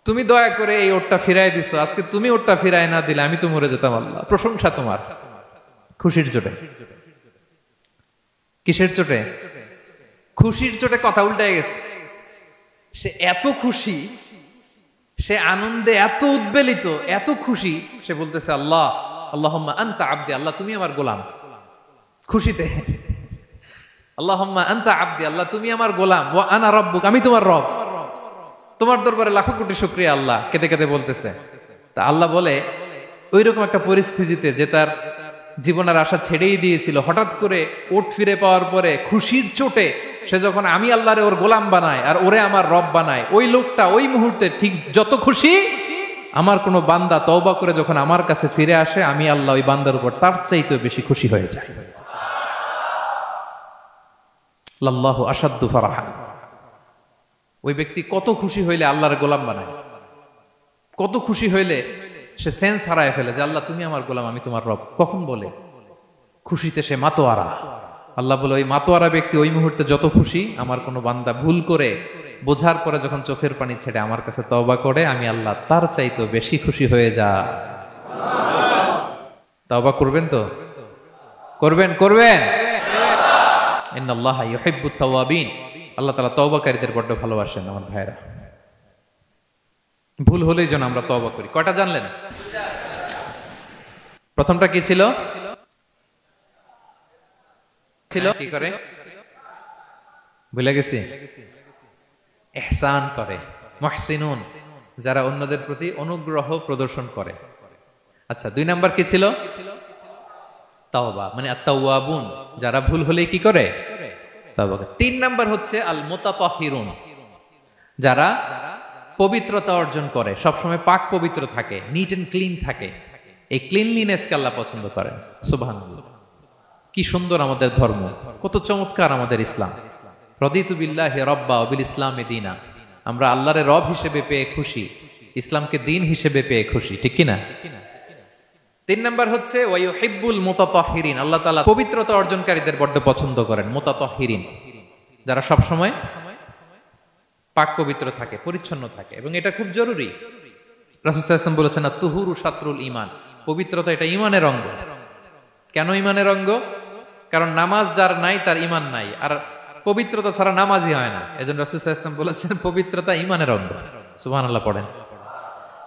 তুমি দয়া করে এই ওটটা ফিরাই দিছো, আজকে তুমি ওটটা ফিরাই না দিলে আমি তো মরে যেতাম। আল্লাহ, প্রশংসা তোমার। খুশির চোটে। কিসের চোটে? খুশির চোটে কথা উল্টায় গেছে। সে এত খুশি, সে আনন্দে এত উদ্বেলিত, এত খুশি, সে বলতেছে আল্লাহ, আল্লাহুম্মা আনতা আবদি, আল্লাহ তুমি আমার গোলাম। খুশিতে আল্লাহুম্মা আনতা আবদি, আল্লাহ তুমি আমার গোলাম, ওয়া আনা রাব্বুক, আমি তোমার রব। তোমার দরবারে লাখো কোটি শুকরিয়া। আল্লাহ কেঁদে কেঁদে বলতেছে। তা আল্লাহ বলে, ওইরকম একটা পরিস্থিতিতে যে তার জীবনের আশা ছেড়েই দিয়েছিল, হঠাৎ করে ওট ফিরে পাওয়ার পরে খুশির চোটে সে যখন আমি আল্লাহরে ওর গোলাম বানায় আর ওরে আমার রব বানায়, ওই লোকটা ওই মুহূর্তে ঠিক যত খুশি, আমার কোনো বান্দা তওবা করে যখন আমার কাছে ফিরে আসে, আমি আল্লাহ ওই বান্দার উপর তার চাইতে বেশি খুশি হয়ে যায়। আল্লাহু আশাদ্দু ফারাহা। ওই ব্যক্তি কত খুশি হইলে আল্লাহর গোলাম বানায়, কত খুশি হইলে সে সেন্স হারায় ফেলে যে আল্লাহ তুমি আমার গোলাম, আমি তোমার রব। কখন বলে? খুশিতে সে মাতোয়ারা। আল্লাহ বলে, ওই মাতোয়ারা ব্যক্তি ওই মুহূর্তে যত খুশি, আমার কোনো বান্দা ভুল করে বোঝার পরে যখন চোখের পানি ছেড়ে আমার কাছে তওবা করে, আমি আল্লাহ তার চাইতে বেশি খুশি হয়ে যা। তওবা করবেন তো? করবেন, করবেন। ইন্নাল্লাহা ইউহিব্বুত তাওয়াবিন। আল্লাহ তাআলা তওবাকারীদের বড় ভালোবাসেন। আমার ভাইরা, ভুল হলেই যেন আমরা তওবা করি। কয়টা জানলেন? প্রথমটা কি ছিল? কি করে? ভুলে গেছি। ইহসান করে, মুহসিনুন, যারা অন্যদের প্রতি অনুগ্রহ প্রদর্শন করে। আচ্ছা, 2 নাম্বার কি ছিল? তাওবা, মানে আত-তাওয়াবুন, যারা ভুল হলেই কি করে? তাওবা করে। 3 নাম্বার হচ্ছে আল মুতাতাহহিরুন, যারা পবিত্রতা অর্জন করে, সবসময় পাক পবিত্র থাকে, নিট এন্ড ক্লিন থাকে। এই ক্লিনলিনেসকে আল্লাহ পছন্দ করেন। সুবহানাল্লাহ। কি সুন্দর আমাদের ধর্ম, কত চমৎকার আমাদের ইসলাম। রাদিতু বিল্লাহি রাব্বা ওয়া বিল ইসলামি দীনা। আমরা আল্লাহরে রব হিসেবে পেয়ে খুশি, ইসলামকে দিন হিসেবে পেয়ে খুশি, ঠিক কি না? 3 নাম্বার হচ্ছে ওয়া ইউহিব্বুল মুতাতাহহিরিন। আল্লাহ তাআলা পবিত্রতা অর্জনকারীদের বড় পছন্দ করেন। মুতাতাহহিরিন, যারা সব সময় পাক পবিত্র থাকে, পরিচ্ছন্ন থাকে, এবং এটা খুব জরুরি। রাসূল সাল্লাল্লাহু আলাইহি ওয়াসাল্লাম বলেছেন, আত-তুহুরু শাতরুল ঈমান। পবিত্রতা এটা ঈমানের অঙ্গ। কেন ঈমানের অঙ্গ? কারণ নামাজ যার নাই তার ঈমান নাই, আর পবিত্রতা ছাড়া নামাজই হয় না। এজন্য রাসূল সাল্লাল্লাহু আলাইহি ওয়াসাল্লাম বলেছেন পবিত্রতা ঈমানের অঙ্গ। সুবহানাল্লাহ পড়েন।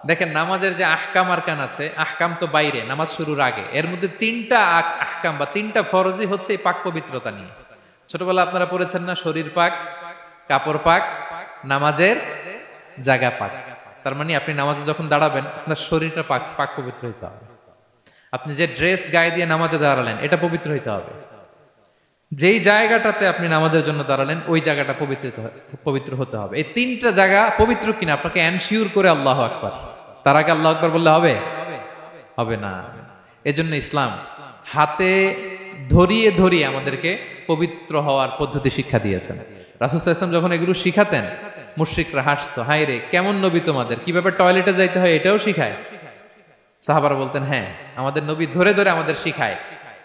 দেখেন, নামাজের যে আহকাম আরকান আছে, আহকাম তো বাইরে, নামাজ শুরুর আগে। এর মধ্যে 3টা আহকাম বা 3টা ফরজই হচ্ছে এই পাক পবিত্রতা নিয়ে। ছোটবেলা আপনারা পড়েছেন না, শরীর পাক, কাপড় পাক, নামাজের জায়গা পাক। তার মানে আপনি নামাজে যখন দাঁড়াবেন, আপনার শরীরটা পাক পাক পবিত্র হইতে হবে। আপনি যে ড্রেস গায়ে দিয়ে নামাজে দাঁড়ালেন, এটা পবিত্র হইতে হবে। যেই জায়গাটাতে আপনি নামাজের জন্য দাঁড়ালেন, ওই জায়গাটা পবিত্র হতে হবে। এই 3টা জায়গা পবিত্র কিনা আপনাকে এনশিওর করে আল্লাহু আকবার, তার আগে আল্লাহু আকবার বললে হবে? হবে না। এজন্য ইসলাম হাতে ধরিয়ে ধরিয়ে আমাদেরকে পবিত্র হওয়ার পদ্ধতি শিক্ষা দিয়েছেন। রাসূল সাল্লাল্লাহু আলাইহি ওয়াসাল্লাম যখন এগুলো শিখাতেন, মুশরিকরা হাসতো, হায় রে কেমন নবী তোমাদের, কিভাবে টয়লেটে যাইতে হয় এটাও শিখায়। সাহাবারা বলতেন, হ্যাঁ, আমাদের নবী ধরে ধরে আমাদের শিখায়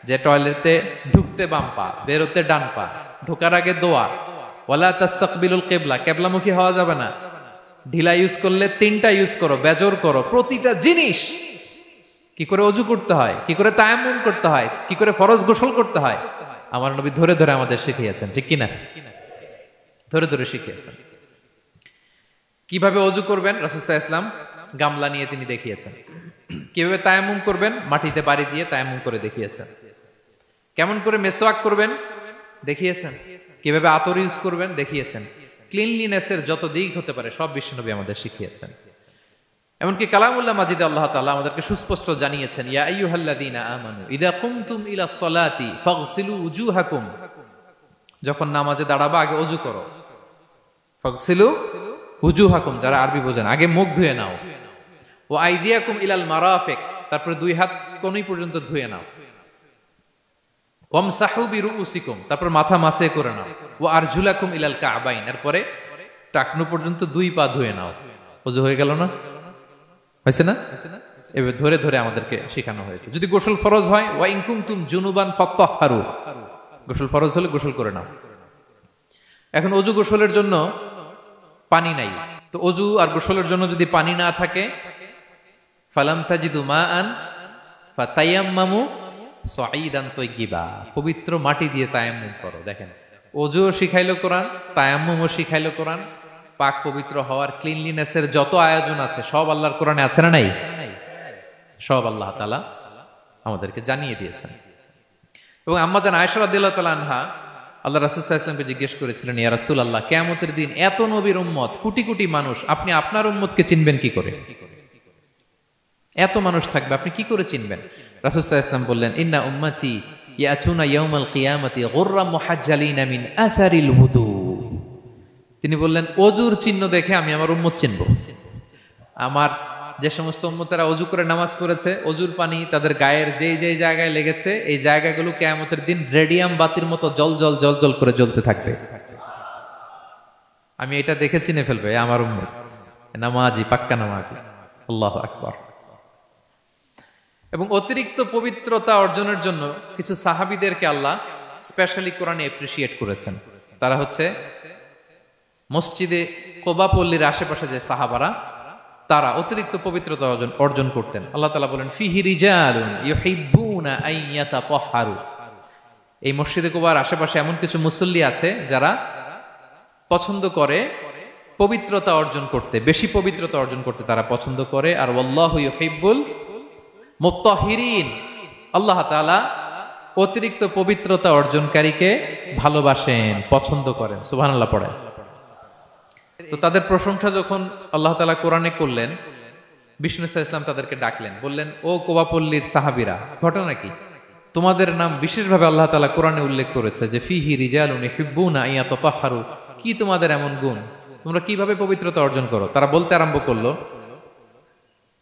যে টয়লেটে ঢুকতে বাম পা, বেরোতে ডান পা, ঢোকার আগে দোয়া, ওয়ালা তাস্তাকবিলুল কিবলা, কিবলামুখী হওয়া যাবে না, ঢিলা ইউজ করলে 3টা ইউজ করো, বেজর করো, প্রতিটা জিনিস, কি করে ওযু করতে হয়, কি করে তায়াম্মুম করতে হয়, কি করে ফরজ গোসল করতে হয়, আমার নবী ধরে ধরে আমাদের শিখিয়েছেন, ঠিক কি না? ধরে ধরে শিখিয়েছেন। কিভাবে ওযু করবেন, রাসূল সাল্লাল্লাহু আলাইহি ওয়াসাল্লাম গামলা নিয়ে তিনি দেখিয়েছেন। কিভাবে তায়াম্মুম করবেন, মাটিতে বাড়ি দিয়ে তায়াম্মুম করে দেখিয়েছেন। কেমন করে মেসওয়াক করবেন দেখিয়েছেন। কিভাবে আতর ইউজ করবেন দেখিয়েছেন। ক্লিনলিনেসের যত দিক হতে পারে সব বিশ্বনবী আমাদের শিখিয়েছেন। এমনকি কালামুল্লাহ মাজিদে আল্লাহ তাআলা আমাদেরকে সুস্পষ্ট জানিয়েছেন, ইয়া আইয়ুহাল্লাযীনা আমানু ইযা কুমতুম ইলা সলাতি ফাগসিলু উজুহাকুম, যখন নামাজে দাঁড়াবা আগে ওযু করো। ফাগসিলু উজুহাকুম, যারা আরবি বোঝেন, আগে মুখ ধুয়ে নাও। ওয়া আইদিয়াকুম ইলাল মারাফিক, তারপরে দুই হাত কোণী পর্যন্ত ধুয়ে নাও। ওয়ামসাহু বিরুউসিকুম, তারপর মাথা মাসে করে নাও। ওয়া আরজুলাকুম ইলাল কাবাইন, এরপরে টাকনু পর্যন্ত দুই পা ধুয়ে নাও। ওযু হয়ে গেল না? হয়েছে না? এবার ধরে ধরে আমাদেরকে শেখানো হয়েছে। যদি গোসল ফরজ হয়, ওয়া ইন কুনতুম জুনুবান ফাত্তাহহারু, গোসল ফরজ হলে গোসল করে নাও। এখন অজু গোসলের জন্য পানি নাই, তো অজু আর গোসলের জন্য যদি পানি না থাকে, ফালাম তাজিদু মাআন ফাতায়াম্মামু সাঈদান তাইয়্যিবা, পবিত্র মাটি দিয়ে তায়াম্মুম করো। দেখেন, অজুও শিখাইলো কোরআন, তায়াম্মুমও শিখাইলো কোরআন। পাক পবিত্র হওয়ার, ক্লিনলিনেসের যত আয়োজন আছে সব আল্লাহর কোরআনে আছে না নাই? সব আল্লাহ তাআলা আমাদেরকে জানিয়ে দিয়েছেন। এবং আম্মা জান আয়েশা রাদিয়াল্লাহু তাআলা আনহা আল্লাহ রাসূল সাল্লাল্লাহু আলাইহি ওয়াসাল্লামকে জিজ্ঞেস করেছিলেন, ইয়া রাসূলুল্লাহ, কিয়ামতের দিন এত নবীর উম্মত, কোটি কোটি মানুষ, আপনি আপনার উম্মতকে চিনবেন কি করে? এত মানুষ থাকবে, আপনি কি করে চিনবেন? রাসূল সাল্লাল্লাহু আলাইহি ওয়াসাল্লাম বললেন, ইন্না উম্মতি ইয়াতুনা ইয়াউমাল কিয়ামাতি গুররাম মুহাজ্জালিনা মিন আসারিল wudu। তিনি বললেন, অজুর চিহ্ন দেখে আমি আমার উম্মত চিনব। আমার যে সমস্ত উম্মতেরা অজু করে নামাজ পড়েছে, অজুর পানি তাদের গায়ের যেই যেই জায়গায় লেগেছে, এই জায়গাগুলো কিয়ামতের দিন রেডিয়াম বাতির মতো জল জল জল জল করে জ্বলতে থাকবে। আমি এটা দেখে চিনে ফেলবে আমার উম্মত, নামাজি, পাক্কা নামাজি। আল্লাহু আকবার। এবং অতিরিক্ত পবিত্রতা অর্জনের জন্য কিছু সাহাবীদেরকে আল্লাহ স্পেশালি কোরআনে অ্যাপ্রিশিয়েট করেছেন। তারা হচ্ছে মসজিদে কোবা পল্লীর আশেপাশে যে সাহাবারা, তারা অতিরিক্ত পবিত্রতা অর্জন করতেন। আল্লাহ তাআলা বলেন, ফিহি রিজালুন ইউহিব্বুনা আন ইয়াতাতাহহারু, এই মসজিদে কোবার আশেপাশে এমন কিছু মুসল্লি আছে যারা পছন্দ করে পবিত্রতা অর্জন করতে, বেশি পবিত্রতা অর্জন করতে তারা পছন্দ করে। আর ওয়াল্লাহু ইউহিব্বুল মুত্তাহিরিন, আল্লাহ তাআলা অতিরিক্ত পবিত্রতা অর্জনকারীকে ভালোবাসেন, পছন্দ করেন। সুবহানাল্লাহ পড়ে। তো তাদের প্রশংসা যখন আল্লাহ তাআলা কোরআনে করলেন, বিষ্ণু সাল্লাল্লাহু আলাইহি ওয়াসাল্লাম তাদেরকে ডাকলেন, বললেন, ও কোবাপল্লীর সাহাবীরা, ঘটনা কি? তোমাদের নাম বিশেষভাবে আল্লাহ তাআলা কোরআনে উল্লেখ করেছে যে ফিহি রিজালুন ইউহিব্বুনা আন ইয়াতাতাহহারু, কি তোমাদের এমন গুণ, তোমরা কিভাবে পবিত্রতা অর্জন করো? তারা বলতে আরম্ভ করলো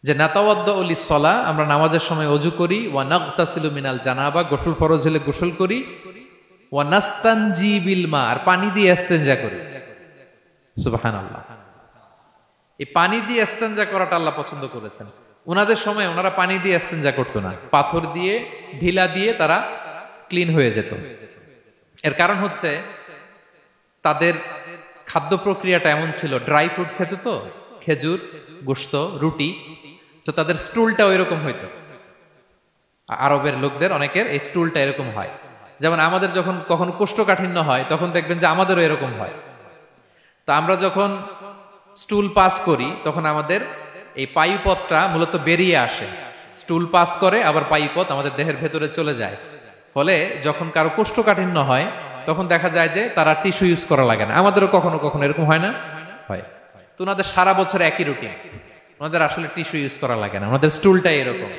যে নাতাওয়াদ্দাউ লিস-সালাহ, আমরা নামাজের সময় ওযু করি, ওয়া নাগতাসিলু মিনাল জানাবা, গোসল ফরজ হলে গোসল করি, ওয়া নাস্তানজি বিল মা, আর পানি দিয়ে ইস্তেনজা করি। সুবহানাল্লাহ। এই পানি দিয়ে ইস্তেনজা করাটা আল্লাহ পছন্দ করেছেন। ওনাদের সময় ওনারা পানি দিয়ে ইস্তেনজা করতো না, পাথর দিয়ে, ঢিলা দিয়ে তারা ক্লিন হয়ে যেত। এর কারণ হচ্ছে তাদের খাদ্য প্রক্রিয়াটা এমন ছিল, ড্রাই ফ্রুট খেত, তো খেজুর, গোশত, রুটি, তো তাদের স্টুলটা ওইরকম হইতো। আরবের লোকদের অনেকের এই স্টুলটা এরকম হয়। যেমন আমাদের যখন কখনো কোষ্ঠকাঠিন্য হয়, তখন দেখবেন যে আমাদেরও এরকম হয়। তা আমরা যখন স্টুল পাস করি, তখন আমাদের এই পায়ুপথটা মূলত বেরিয়ে আসে, স্টুল পাস করে, আবার পায়ুপথ আমাদের দেহের ভেতরে চলে যায়। ফলে যখন কারো কোষ্ঠকাঠিন্য হয়, তখন দেখা যায় যে তারা টিস্যু ইউজ করা লাগে না। আমাদেরও কখনো কখনো এরকম হয় না? হয়। তো ওনাদের সারা বছর একই রুটিন, ওনাদের আসলে টিস্যু ইউজ করা লাগে না, ওনাদের স্টুলটাই এরকম।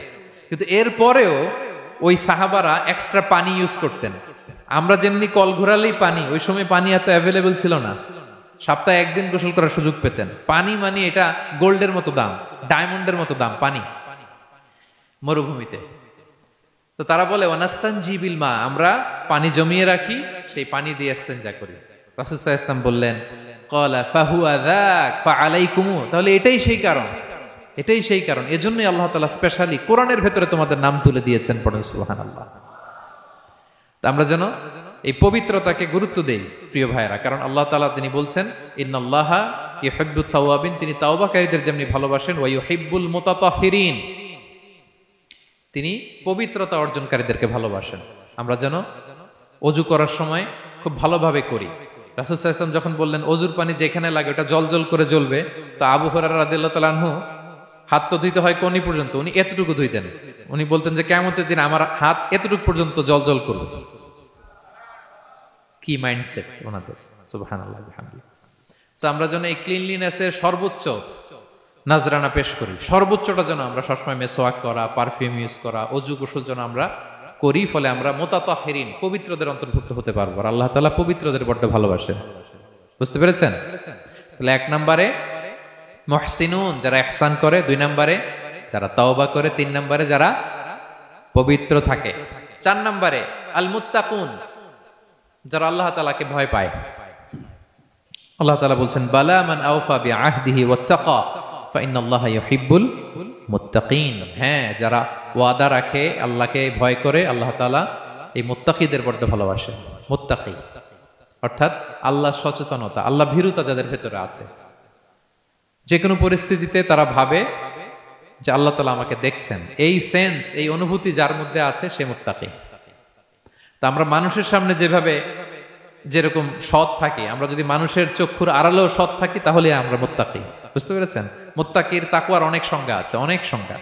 কিন্তু এরপরেও ওই সাহাবারা এক্সট্রা পানি ইউজ করতেন। আমরা যেমনি কল ঘোরালেই পানি, ওই সময় পানি এত অ্যাভেলেবল ছিল না, সপ্তাহে একদিন গোসল করার সুযোগ পেতেন। পানি মানে এটা গোল্ডের মতো দাম, ডায়মন্ডের মতো দাম পানি মরুভূমিতে। তো তারা বলে, ওয়ানাস্তানজি বিল মা, আমরা পানি জমিয়ে রাখি, সেই পানি দিয়ে ইস্তেনজা করি। রাসূল সাল্লাল্লাহু আলাইহি ওয়াসাল্লাম বললেন, ক্বালা ফাহুয়া যাক ফাআলাইকুমু, তাহলে এটাই সেই কারণ, এটাই সেই কারণ, এজন্যই আল্লাহ তাআলা স্পেশালি কোরআনের ভেতরে তোমাদের নাম তুলে দিয়েছেন। পড়ুন সুবহানাল্লাহ। আমরা যেন এই পবিত্রতাকে গুরুত্ব দেই প্রিয় ভাইয়েরা, কারণ আল্লাহ তাআলা তিনি বলছেন, ইন্নাল্লাহা ইউহিব্বুত তাওয়াবিন, তিনি তাওবাকারীদের যেমনি ভালোবাসেন, ওয়া ইউহিব্বুল মুতাতাহহিরিন, তিনি পবিত্রতা অর্জনকারীদেরকে ভালোবাসেন। আমরা যেন ওযু করার সময় খুব ভালোভাবে করি। রাসূল সাল্লাল্লাহু আলাইহি ওয়াসাল্লাম যখন বললেন ওযুর পানি যেখানে লাগে ওটা জল জল করে জ্বলবে, তো আবু হুরায়রা রাদিয়াল্লাহু তাআলা আনহু হাত তো ধুইতে হয় কোনি পর্যন্ত, উনি এতটুকু ধুইতেন। উনি বলতেন যে কিয়ামতের দিন আমার হাত এতটুকু পর্যন্ত জল জল করবে। কি মাইন্ডসেট ওনাদের, সুবহানাল্লাহ বিহামদিহি। তো আমরা যেন এই ক্লিনলিনেসের সর্বোচ্চ নাজরানা পেশ করি, সর্বোচ্চটা যেন আমরা সবসময় মেসওয়াক করা, পারফিউম ইউজ করা, অজু গোসল যেন আমরা করি, ফলে আমরা মুতাতাহহিরিন পবিত্রদের অন্তর্ভুক্ত হতে পারবো। আর আল্লাহ তাআলা পবিত্রদের বড্ড ভালোবাসেন। বুঝতে পেরেছেন? তাহলে 1 নম্বরে মুহসিনুন, যারা ইহসান করে, 2 নম্বরে যারা তাওবা করে, 3 নম্বরে যারা পবিত্র থাকে, 4 নম্বরে আল মুত্তাকুন, যারা আল্লাহ তাআলাকে ভয় পায়। আল্লাহ তাআলা বলছেন বালা মান আওফা বিআহদিহি ওয়াত্তাকা ফাইন্নাল্লাহা ইউহিব্বুল মুত্তাকিন। হ্যাঁ, যারা ওয়াদা রাখে, আল্লাহকে ভয় করে, আল্লাহ তাআলা এই মুত্তাকিদের বড্ড ভালোবাসেন। মুত্তাকি অর্থাৎ আল্লাহ সচেতনতা, আল্লাহ ভীরুতা যাদের ভেতরে আছে, যে কোনো পরিস্থিতিতে তারা ভাবে যে আল্লাহ তাআলা আমাকে দেখছেন, এই সেন্স, এই অনুভূতি যার মধ্যে আছে সে মুত্তাকি। তা আমরা মানুষের সামনে যেভাবে যেরকম সৎ থাকি, আমরা যদি মানুষের চক্ষুর আড়ালেও সৎ থাকি তাহলে আমরা মুত্তাকি। বুঝতে পেরেছেন? মুত্তাকির তাকওয়ার অনেক সংজ্ঞা আছে, অনেক সংজ্ঞা।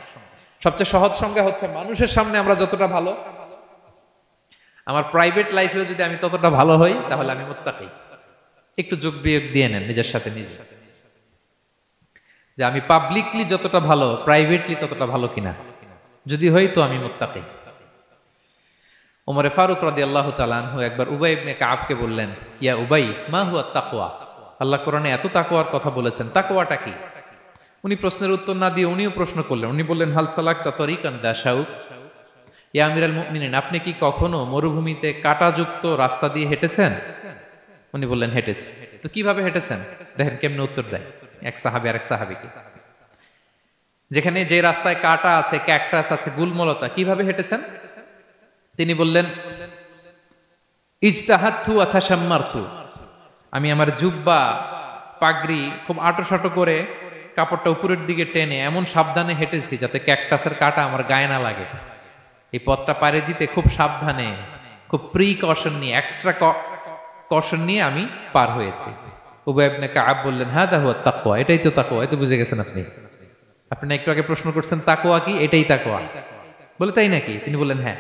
সবচেয়ে সহজ সংজ্ঞা হচ্ছে মানুষের সামনে আমরা যতটা ভালো, আমার প্রাইভেট লাইফেও যদি আমি ততটা ভালো হই তাহলে আমি মুত্তাকি। একটু যোগ বিয়োগ দিয়ে নেন নিজের সাথে নিজে, যে আমি পাবলিকলি যতটা ভালো, প্রাইভেটলি ততটা ভালো কিনা। যদি হই তো আমি মুত্তাকি। ওমরে ফারুক রাদিয়াল্লাহু তাআলা আনহু একবার উবাই ইবনে কাবকে বললেন, ইয়া উবাই মা হুয়া তাকওয়া, আল্লাহ কোরআনে এত তাকওয়ার কথা বলেছেন, তাকওয়াটা কি? উনি প্রশ্নের উত্তর না দিয়ে উনিও প্রশ্ন করলেন। উনি বললেন হাল সালাকতা তরিকান দা শাউক, ইয়া আমিরাল মুমিনিন, আপনি কি কখনো মরুভূমিতে কাঁটাযুক্ত রাস্তা দিয়ে হেঁটেছেন? উনি বললেন হেঁটেছি। তো কিভাবে হেঁটেছেন? দেখেন কেমনে উত্তর দেয় এক সাহাবী আরেক সাহাবীকে। যেখানে যে রাস্তায় কাঁটা আছে, ক্যাকটাস আছে, গুলমলতা, কিভাবে হেঁটেছেন? তিনি বললেন ইজতাহাদতু ওয়া তাশাম্মারতু, আমি আমার জুব্বা পাগড়ি খুব আঁটোসাঁটো করে কাপড়টা উপরের দিকে টেনে এমন সাবধানে হেঁটেছি যাতে ক্যাকটাসের কাঁটা আমার গায়ে না লাগে। এই পথটা পাড়ি দিতে খুব সাবধানে, খুব প্রিকশন নিয়ে, এক্সট্রা কশন নিয়ে আমি পার হয়েছি। উবাই ইবনে কাব বললেন হাদা হুয়া তাকওয়া, এটাই তো তাকওয়া। এই তো বুঝে গেছেন আপনি। আপনি একটু আগে প্রশ্ন করছেন তাকওয়া কি, এটাই তাকওয়া। বলে তাই নাকি? তিনি বললেন হ্যাঁ।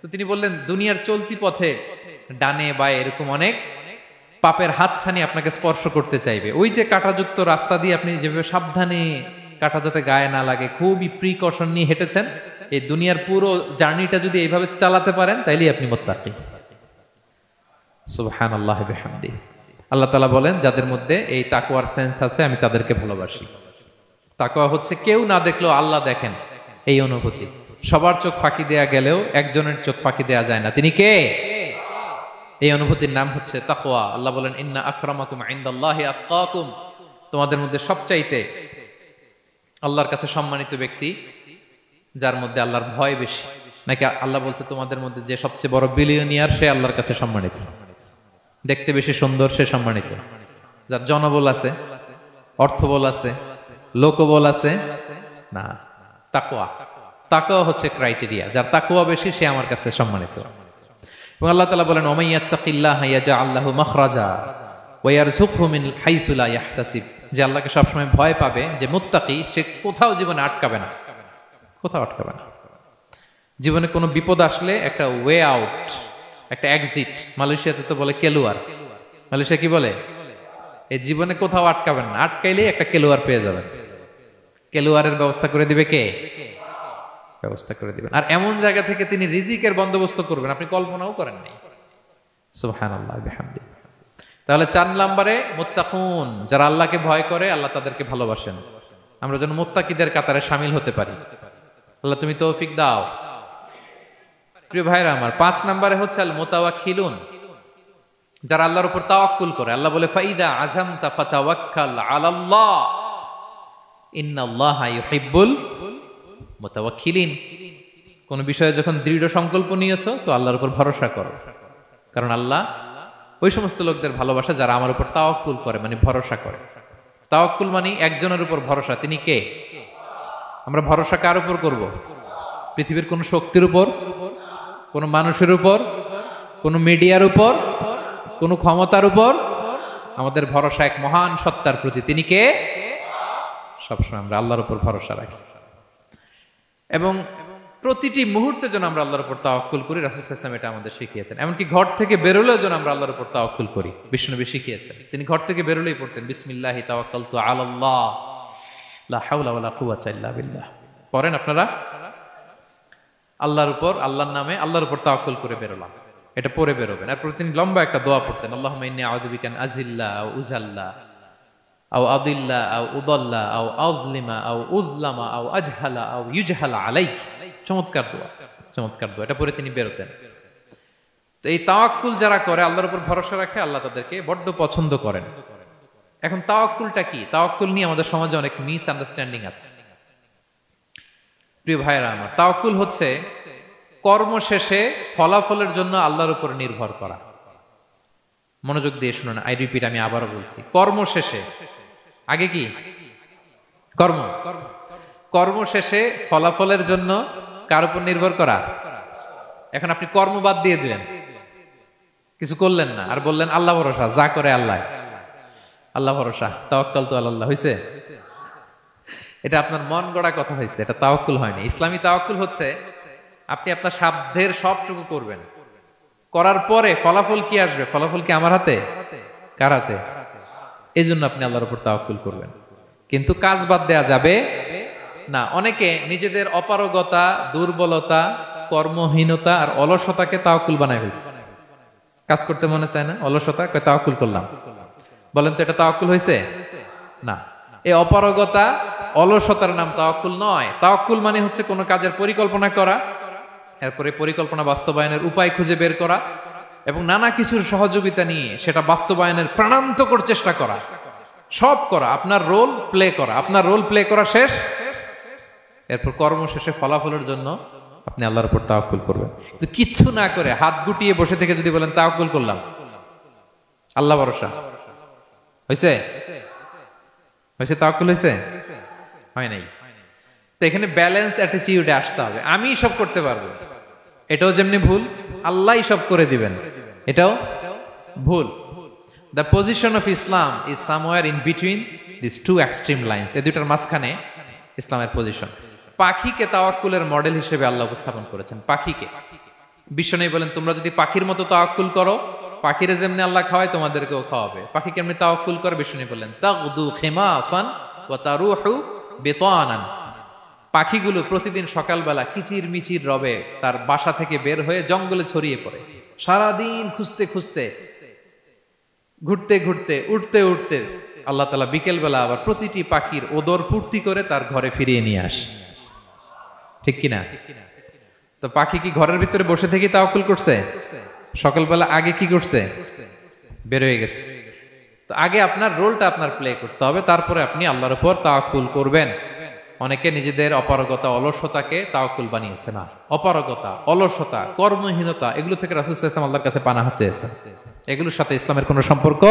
তো তিনি বললেন দুনিয়ার চলতি পথে ডানে বায়ে এরকম অনেক পাপের হাতছানি আপনাকে স্পর্শ করতে চাইবে। ওই যে কাঁটাযুক্ত রাস্তা দিয়ে আপনি যেভাবে সাবধানে, কাঁটা যাতে গায়ে না লাগে, খুবই প্রিকশন নিয়ে হেঁটেছেন, এই দুনিয়ার পুরো জার্নিটা যদি এইভাবে চালাতে পারেন তাইলেই আপনি মুত্তাকি। সুবহানাল্লাহি ওয়া বিহামদিহি। আল্লাহ তাআলা বলেন যাদের মধ্যে এই তাকওয়ার সেন্স আছে আমি তাদেরকে ভালোবাসি। তাকওয়া হচ্ছে কেউ না দেখলেও আল্লাহ দেখেন, এই অনুভূতি। সবার চোখ ফাঁকি দেয়া গেলেও একজনের চোখ ফাঁকি দেয়া যায় না। তিনি কে? এই অনুভূতির নাম হচ্ছে তাকওয়া। আল্লাহ বলেন ইন্না আকরামাকুম ইনদাল্লাহি আতকাকুম, তোমাদের মধ্যে সবচাইতে আল্লাহর কাছে সম্মানিত ব্যক্তি যার মধ্যে আল্লাহর ভয় বেশি। নাকি আল্লাহ বলছে তোমাদের মধ্যে যে সবচেয়ে বড় বিলিয়নিয়ার সে আল্লাহর কাছে সম্মানিত, দেখতে বেশি সুন্দর সে সম্মানিত। যার জনবল আছে, অর্থবল আছে, লোকবল আছে না, তাকওয়া। তাকওয়া হচ্ছে ক্রাইটেরিয়া। যার তাকওয়া বেশি সে আমার কাছে সম্মানিত। এবং আল্লাহ তাআলা বলেন ওয়া মাইয়াত্তাকিল্লাহা ইয়াজআল লাহু মাখরাজা ওয়া ইয়ারযুকহু মিন হাইসু লা ইয়াহতাসিব, যে আল্লাহকে সবসময় ভয় পাবে, যে মুত্তাকি, সে কোথাও জীবনে আটকাবে না, কোথাও আটকাবে না। জীবনে কোনো বিপদ আসলে একটা ওয়ে আউট, একটা এক্সিট। মালয়েশিয়াতে তো বলে কেলুয়ার। মালয়েশিয়া কি বলে? এই জীবনে কোথাও আটকাবেন না, আটকাইলেই একটা কেলুয়ার পেয়ে যাবেন। কেলুয়ারের ব্যবস্থা করে দিবে কে? ব্যবস্থা করে দিবেন। আর এমন জায়গা থেকে তিনি রিজিকের বন্দোবস্ত করবেন আপনি কল্পনাও করেন নাই। সুবহানাল্লাহ বিহামদিহি। তাহলে 4 নম্বরে মুত্তাকুন, যারা আল্লাহকে ভয় করে আল্লাহ তাদেরকে ভালোবাসেন। আমরা যেন মুত্তাকিদের কাতারে শামিল হতে পারি। আল্লাহ তুমি তৌফিক দাও। প্রিয় ভাইরা আমার, 5 নম্বরে হচ্ছে আল মুতাওয়াক্কিলুন, যারা আল্লাহর উপর তাওয়াক্কুল করে। আল্লাহ বলে ফাইদা আযামতা ফাতাওয়াক্কাল আলাল্লাহ ইন্নাল্লাহা ইউহিব্বুল মুতাওয়াক্কিলিন। কোন বিষয়ে যখন দৃঢ় সংকল্প নিয়েছো তো আল্লাহর উপর ভরসা করো, কারণ আল্লাহ ওই সমস্ত লোকদের ভালোবাসা যারা আমার উপর তাওয়াক্কুল করে, মানে ভরসা করে। তাওয়াক্কুল মানে একজনের উপর ভরসা। তিনি কে? আমরা ভরসা কার উপর করব? পৃথিবীর কোন শক্তির উপর, কোন মানুষের উপর, কোন মিডিয়ার উপর, কোন ক্ষমতার উপর? আমাদের ভরসা এক মহান সত্তার প্রতি। তিনি কে? সবসময় আমরা আল্লাহর উপর ভরসা রাখি। এবং প্রতিটি মুহূর্তে যেন আমরা আল্লাহর উপর তাওয়াক্কুল করি। রাসূল সাল্লাল্লাহু আলাইহি ওয়াসাল্লাম এটা আমাদের শিখিয়েছেন। এমনকি ঘর থেকে বেরোলেও যেন আমরা আল্লাহর উপর তাওয়াক্কুল করি, বিশ্বনবী শিখিয়েছেন। তিনি ঘর থেকে বেরোলেই পড়তেন বিসমিল্লাহি তাওয়াক্কালতু আলাল্লাহ লা হাওলা ওয়ালা কুওয়াতা ইল্লা বিল্লাহ। পড়েন আপনারা, আল্লাহর উপর, আল্লাহর নামে, আল্লাহর উপর তাওয়াক্কুল করে বেরোলাম, এটা পড়ে বেরোবেন। আর তিনি লম্বা একটা দোয়া পড়তেন, আল্লাহুম্মা ইন্নী আউযু বিকা আন আযিল্লা আও উযাল্লা আও আদিল্লা আও উদাল্লা আও আযলিমা আও উযলামা আও আজহালা আও ইউজহালা আলাই। চমৎকার দোয়া, চমৎকার দোয়া। এটা পরে তিনি বেরোতেন। তো এই তাওয়াক্কুল যারা করে, আল্লাহর উপর ভরসা রাখে, আল্লাহ তাদেরকে বড্ড পছন্দ করেন। এখন তাওয়াক্কুলটা কি? তাওয়াক্কুল নিয়ে আমাদের সমাজে অনেক মিস আন্ডারস্ট্যান্ডিং আছে। প্রিয় ভাইরা আমার, তাওয়াক্কুল হচ্ছে কর্ম শেষে ফলাফলের জন্য আল্লাহর উপর নির্ভর করা। মনোযোগ দিয়ে শুনুন, আই রিপিট, আমি আবারও বলছি, কর্ম শেষে, আগে কি কর্ম, কর্ম শেষে ফলাফলের জন্য কার উপর নির্ভর করা। এখন আপনি কর্ম বাদ দিয়ে দিলেন, কিছু করলেন না, আর বললেন আল্লাহ ভরসা, যা করে আল্লাহ, আল্লাহ ভরসা, তাওয়াক্কালতু আলাল্লাহ হইছে? এটা আপনার মন গড়া কথা হয়েছে, এটা তাওয়াক্কুল হয়নি। ইসলামী তাওয়াক্কুল হচ্ছে আপনি আপনার সাধ্যের সবটুকু করবেন, করার পরে ফলাফল কি আসবে, ফলাফল কি আমার হাতে, কার হাতে? এই জন্য আপনি আল্লাহর উপর তাওয়াক্কুল করবেন। কিন্তু কাজ বাদ দেয়া যাবে না। অনেকে নিজেদের অপারগতা, দুর্বলতা, কর্মহীনতা আর অলসতাকে তাওয়াক্কুল বানায় ফেলছে। কাজ করতে মনে চায় না, অলসতা, তাওয়াক্কুল করলাম। বলেন তো এটা তাওয়াক্কুল হয়েছে? না। এই অপারগতা, অলসতার নাম তাওয়াক্কুল নয়। তাওয়াক্কুল মানে হচ্ছে কোনো কাজের পরিকল্পনা করা, এরপরে পরিকল্পনা বাস্তবায়নের উপায় খুঁজে বের করা এবং নানা কিছুর সহযোগিতা নিয়ে সেটা বাস্তবায়নের প্রাণান্তকর চেষ্টা করা, সব করা, আপনার রোল প্লে করা। আপনার রোল প্লে করা শেষ, এরপর কর্ম শেষে ফলাফলের জন্য আপনি আল্লাহর উপর তাওয়াক্কুল করবেন। কিন্তু কিচ্ছু না করে হাত গুটিয়ে বসে থেকে যদি বলেন তাওয়াক্কুল করলাম, আল্লাহ ভরসা, হয়েছে? হয়েছে? তাওয়াক্কুল হয়েছে? হয় নাই। তো এখানে ব্যালেন্স অ্যাটিটিউডে আসতে হবে। আমি সব করতে পারবো, এটাও যেমনি ভুল, আল্লাহই সব করে দিবেন, এটাও ভুল। The position of Islam is somewhere in between this two extreme lines. এই দুইটার মাঝখানে ইসলামের পজিশন। পাখিকে তাওয়াক্কুলের মডেল হিসেবে আল্লাহ উপস্থাপন করেছেন। পাখিকে বিশ্বনবী বলেন, তোমরা যদি পাখির মতো তাওয়াক্কুল করো, পাখিরে যেমনি আল্লাহ খাওয়ায় তোমাদেরকেও খাওয়াবে। পাখি কেমনি তাওয়াক্কুল করে? বিশ্বনবী বলেন, তাগদু খিমাসান ওয়া তারুহু বিতানান। পাখিগুলো প্রতিদিন সকালবেলা কিচির মিচির রবে তার বাসা থেকে বের হয়ে জঙ্গলে ছড়িয়ে পড়ে, সারাদিন খুঁজতে খুঁজতে, ঘুরতে ঘুরতে, উঠতে উঠতে আল্লাহ তাআলা বিকেল বেলা আবার প্রতিটি পাখির ওদর পূর্তি করে তার ঘরে ফিরিয়ে নিয়ে আসে। ঠিক কিনা? তো পাখি কি ঘরের ভিতরে বসে থেকে তাওয়াক্কুল করছে? সকালবেলা আগে কি করছে? বের হয়ে গেছে। তো আগে আপনার রোলটা আপনার প্লে করতে হবে, তারপরে আপনি আল্লাহর উপর তাওয়াক্কুল করবেন। অনেকে নিজেদের অপারগতা, অলসতাকে তাওয়াক্কুল বানিয়েছে। না, অপারগতা, অলসতা, কর্মহীনতা, এগুলো থেকে রাসূল সাল্লাল্লাহু আলাইহি ওয়াসাল্লাম আল্লাহর কাছে পানাহ চেয়েছেন। এগুলোর সাথে ইসলামের কোনো সম্পর্ক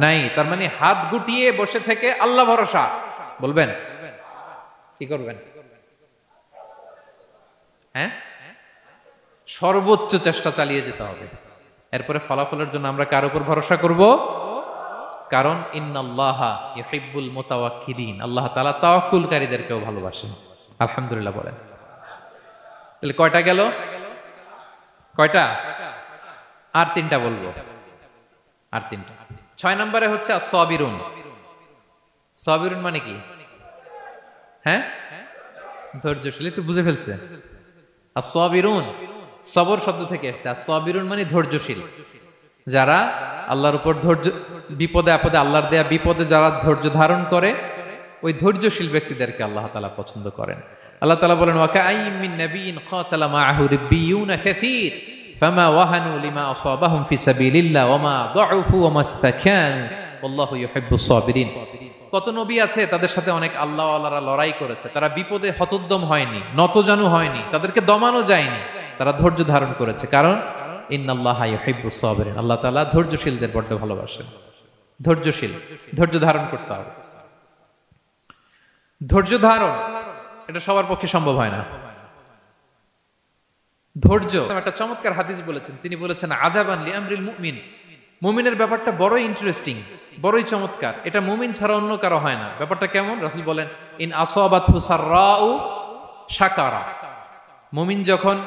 নাই। তার মানে হাত গুটিয়ে বসে থেকে আল্লাহ ভরসা বলবেন, কি করবেন? হ্যাঁ, সর্বোচ্চ চেষ্টা চালিয়ে যেতে হবে। এরপরে ফলাফলের জন্য আমরা কার উপর ভরসা করব? কারণ ইন্নাল্লাহা ইউহিব্বুল মুতাওয়াক্কিলিন, আল্লাহ তাআলা তাওয়াক্কুলকারীদেরকেও ভালোবাসেন। আলহামদুলিল্লাহ বলেন। তাহলে কয়টা গেল? কয়টা? আর তিনটা বলবো, আর তিনটা। 6 নম্বরে হচ্ছে as-সাবিরুন। সাবিরুন মানে কি? হ্যাঁ, ধৈর্যশীল। একটু বুঝে ফেলছে? as-সাবিরুন সবর শব্দ থেকে এসেছে। as-সাবিরুন মানে ধৈর্যশীল। যারা আল্লাহর উপর ধৈর্য, বিপদে আপদে, আল্লাহর দেয়া বিপদে যারা ধৈর্য ধারণ করে, ওই ধৈর্যশীল ব্যক্তিদেরকে আল্লাহ তাআলা পছন্দ করেন। আল্লাহ তাআলা বলেন, ওয়া কাআইয়্যিম মিন নাবিয়্যিন ক্বাতালা মাআহু রিব্বিয়ুনা কাসীর ফামা ওয়াহানু লিমা আসাবাহুম ফি সাবিলিল্লাহ ওয়া মা দুউফু ওয়া মাস্তাকানু ওয়াল্লাহু ইউহিব্বুস সাবিরিন। কত নবী আছে, তাদের সাথে অনেক আল্লাহওয়ালারা লড়াই করেছে, তারা বিপদে হতোদ্যম হয়নি, নতজানু হয়নি, তাদেরকে দমানো যায়নি, তারা ধৈর্য ধারণ করেছে। কারণ ইন্নাল্লাহা ইউহিব্বুস সাবিরিন, আল্লাহ তাআলা ধৈর্যশীলদের বড় ভালোবাসেন। ধৈর্যশীল, ধৈর্য ধারণ করতে হবে। ধৈর্য ধারণ এটা সবার পক্ষে সম্ভব হয় না। ধৈর্য, একটা চমৎকার হাদিস বলেছেন, তিনি বলেছেন, আজাবান লিআমরিল মুমিন, মুমিনের ব্যাপারটা বড়ই ইন্টারেস্টিং, বড়ই চমৎকার, এটা মুমিন ছাড়া অন্য কারো হয় না। ব্যাপারটা কেমন? রাসূল বলেন, ইন আসাবাতহু সাররাউ শাকারা, মুমিন যখন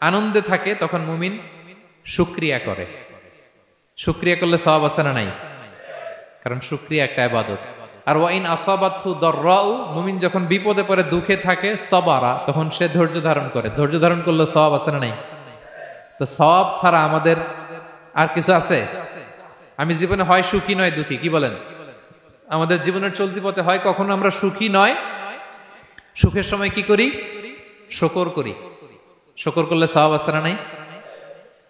আনন্দে থাকে তখন মুমিন শুকরিয়া করে। শুকরিয়া করলে সওয়াব আছে না নাই? কারণ শুকরিয়া একটা ইবাদত। আর ওয়াইন আসাবাতহু দাররাউ, মুমিন যখন বিপদে পড়ে দুঃখে থাকে সাবারা, তখন সে ধৈর্য ধারণ করে। ধৈর্য ধারণ করলে সওয়াব আছে না নাই? তো সওয়াব ছাড়া আমাদের আর কিছু আছে? আমি জীবনে হয় সুখী নয় দুঃখী, কি বলেন? আমাদের জীবনের চলতি পথে হয় কখনো আমরা সুখী নয়, সুখের সময় কি করি? শুকর করি। শুকর করলে সওয়াব আছে না নাই?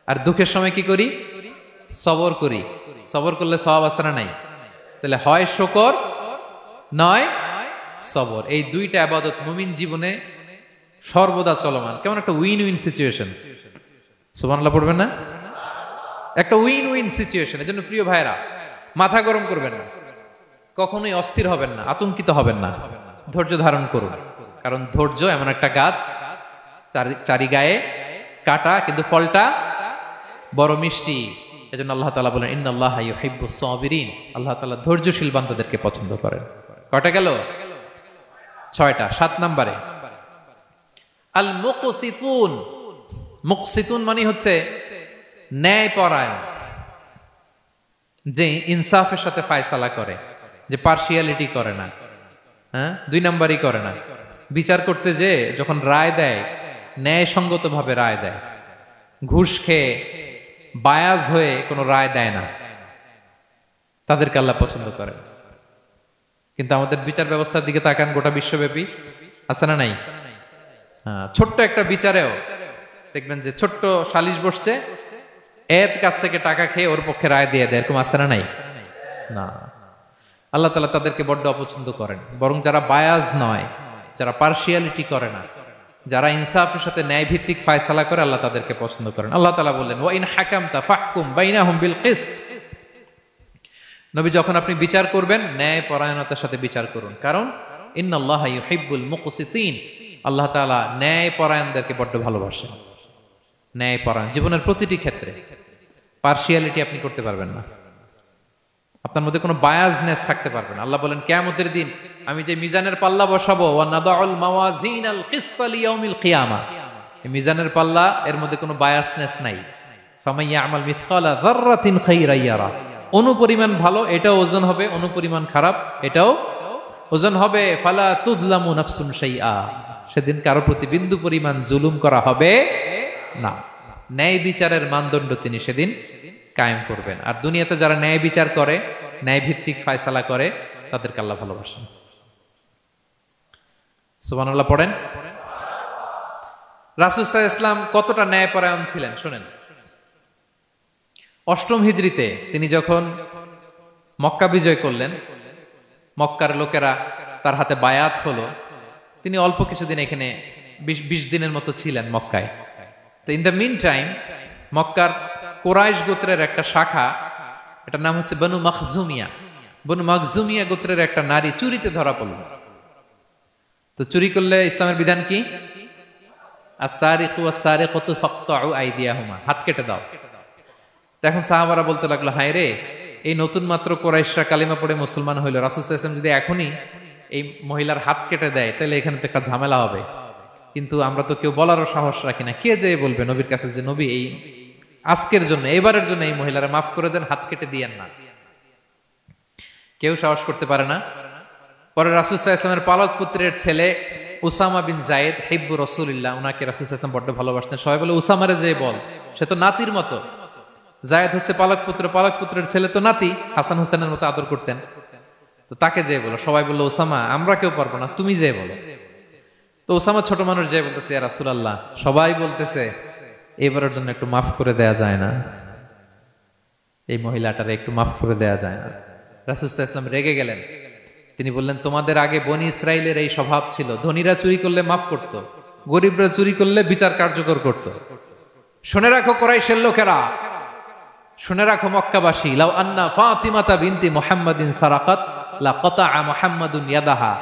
আর দুঃখের সময় কি করি? সবর করি। সবর করলে সওয়াব আছে না নাই? তাহলে হয় শুকর নয় সবর। এই দুইটা ইবাদত মুমিন জীবনে সর্বদা চলমান। কেমন একটা উইন উইন সিচুয়েশন। সুবহানাল্লাহ পড়বেন না? একটা উইন উইন সিচুয়েশন। এজন্য প্রিয় ভাইরা, মাথা গরম করবেন না, কখনোই অস্থির হবেন না, আতঙ্কিত হবেন না, ধৈর্য ধারণ করুন। কারণ ধৈর্য এমন একটা গাছ, চারি গায়ে কাটা, কিন্তু ফলটা বড় মিষ্টি। এজন্য আল্লাহ তাআলা বলেন ইন্নাল্লাহা ইউহিব্বুস সাবিরিন। আল্লাহ তাআলা ধৈর্যশীল বান্দাদেরকে পছন্দ করেন। কয়টা গেল? 6টা। 7 নম্বরে আল মুকসিতুন। মুকসিতুন মানে হচ্ছে ন্যায়পরায়ণ, যে ইনসাফের সাথে ফায়সালা করে, যে পার্সিয়ালিটি করে না, হ্যাঁ, 2 নাম্বারই করে না। বিচার করতে যে যখন রায় দেয় ন্যায়সঙ্গত ভাবে রায় দেয়, ঘুষ খেয়ে বায়াজ হয়ে কোনো রায় দেয় না, তাদেরকে আল্লাহ পছন্দ করে। কিন্তু আমাদের বিচার ব্যবস্থার দিকে তাকান, গোটা বিশ্বব্যাপী আছে না নাই? ছোট্ট একটা বিচারেও দেখবেন যে ছোট্ট সালিশ বসছে, এর কাছ থেকে টাকা খেয়ে ওর পক্ষে রায় দিয়ে দেয়, এরকম আছে না নাই? না, আল্লাহ তাআলা তাদেরকে বড্ড অপছন্দ করেন। বরং যারা বায়াজ নয়, যারা পার্সিয়ালিটি করে না, যারা ইনসাফের সাথে ন্যায় ভিত্তিক ফায়সালা করে, আল্লাহ তাদেরকে পছন্দ করেন। আল্লাহ তাআলা বললেন ওয়া ইন হাকামতা ফাহকুম বাইনাহুম বিল কিসত। নবী, যখন আপনি বিচার করবেন ন্যায় পরায়ণতার সাথে বিচার করুন, কারণ ইন্নাল্লাহা ইউহিব্বুল মুকসিতিন। আল্লাহ তাআলা ন্যায় পরায়ণদেরকে বড্ড ভালোবাসেন। ন্যায় পরায়ণ জীবনের প্রতিটি ক্ষেত্রে। পার্সিয়ালিটি আপনি করতে পারবেন না, আপনার মধ্যে কোনো বায়াসনেস থাকতে পারবে না। আল্লাহ বলেন কিয়ামতের দিন আমি যে মিজানের পাল্লা বসাবো, ওয়া নাদাউল মাওয়াজিনাল কিসতা লিয়াউমিল কিয়ামা, এই মিজানের পাল্লা, এর মধ্যে কোনো বায়াসনেস নাই। ফামান ইয়ামাল মিসকালা যাররাতিন খাইরান ইয়ারা, অনুপরিমাণ ভালো এটাও ওজন হবে, অনুপরিমাণ খারাপ এটাও ওজন হবে। ফালা তুযলামু নাফসুন শাইআ, সেদিন কারো প্রতি বিন্দু পরিমাণ জুলুম করা হবে না। ন্যায় বিচারের মানদণ্ড তিনি সেদিন কায়েম করবেন। আর দুনিয়াতে যারা ন্যায় বিচার করে, ন্যায় ভিত্তিক ফায়সালা করে, তাদেরকে আল্লাহ ভালোবাসেন। সুবহানাল্লাহ পড়েন। রাসূল সাল্লাল্লাহু আলাইহি ওয়াসাল্লাম কতটা ন্যায়পরায়ণ ছিলেন শুনেন। 8ম হিজরিতে তিনি যখন মক্কা বিজয় করলেন, মক্কার লোকেরা তার হাতে বায়াত হলো, তিনি অল্প কিছুদিন এখানে 20 দিনের মতো ছিলেন মক্কায়। তো ইন দ্য মিন টাইম মক্কার কুরাইশ গোত্রের একটা শাখা, এটার নাম হচ্ছে বনু মখজুমিয়া। বনু মখজুমিয়া গোত্রের একটা নারী চুরিতে ধরা পড়ল। তো চুরি করলে ইসলামের বিধান কি? আস-সারিকু ওয়াস-সারিকাতু ফাকতাউ আইদিয়াহুমা, হাত কেটে দাও। এখন সাহাবারা বলতে লাগলো, হায় রে, এই নতুন মাত্র কুরাইশরা কালিমা পড়ে মুসলমান হইল, রাসূল সাল্লাল্লাহু আলাইহি ওয়াসাল্লাম যদি এখনই এই মহিলার হাত কেটে দেয় তাহলে এখানে তো একটা ঝামেলা হবে। কিন্তু আমরা তো কেউ বলারও সাহস রাখি না। কে যে বলবে নবীর কাছে যে নবী এই আজকের জন্য, এবারের জন্য এই মহিলারা মাফ করে দেন, হাত কেটে দিয়েন না? কেউ সাহস করতে পারে না। পরে রাসূল সাল্লাল্লাহু আলাইহি ওয়াসাল্লামের পালক পুত্রের ছেলে উসামা বিন যায়েদ হিব্বু রাসূলিল্লাহ, ওনাকে রাসূল সাল্লাল্লাহু আলাইহি ওয়াসাল্লাম বড্ড ভালোবাসতেন। সবাই বলে উসামারে যে বল, সে তো নাতির মতো। যায়েদ হচ্ছে পালক পুত্র, পালক পুত্রের ছেলে তো নাতি, হাসান হোসেনের মতো আদর করতেন। তো তাকে যে বলো, সবাই বললো উসামা আমরা কেউ পারবো না, তুমি যে বলো। তো উসামা ছোট মানুষ যে বলতেছে, ইয়া রাসূলুল্লাহ সবাই বলতেছে এবারের জন্য একটু মাফ করে দেয়া যায় না, এই মহিলাটারে একটু মাফ করে দেয়া যায় না? রাসূল সাল্লাল্লাহু আলাইহি ওয়াসাল্লাম রেগে গেলেন। তিনি বললেন, তোমাদের আগে বনি ইসরাইলের এই স্বভাব ছিল, ধনীরা চুরি করলে মাফ করত, গরিবরা চুরি করলে বিচার কার্যকর করত। শুনে রাখো কুরাইশের লোকেরা, শুনে রাখো মক্কাবাসী, লাউ আন্না ফাতিমাতা বিনতি মুহাম্মাদিন সারাকাত লা কাতাআ মুহাম্মাদুন ইয়াদাহা।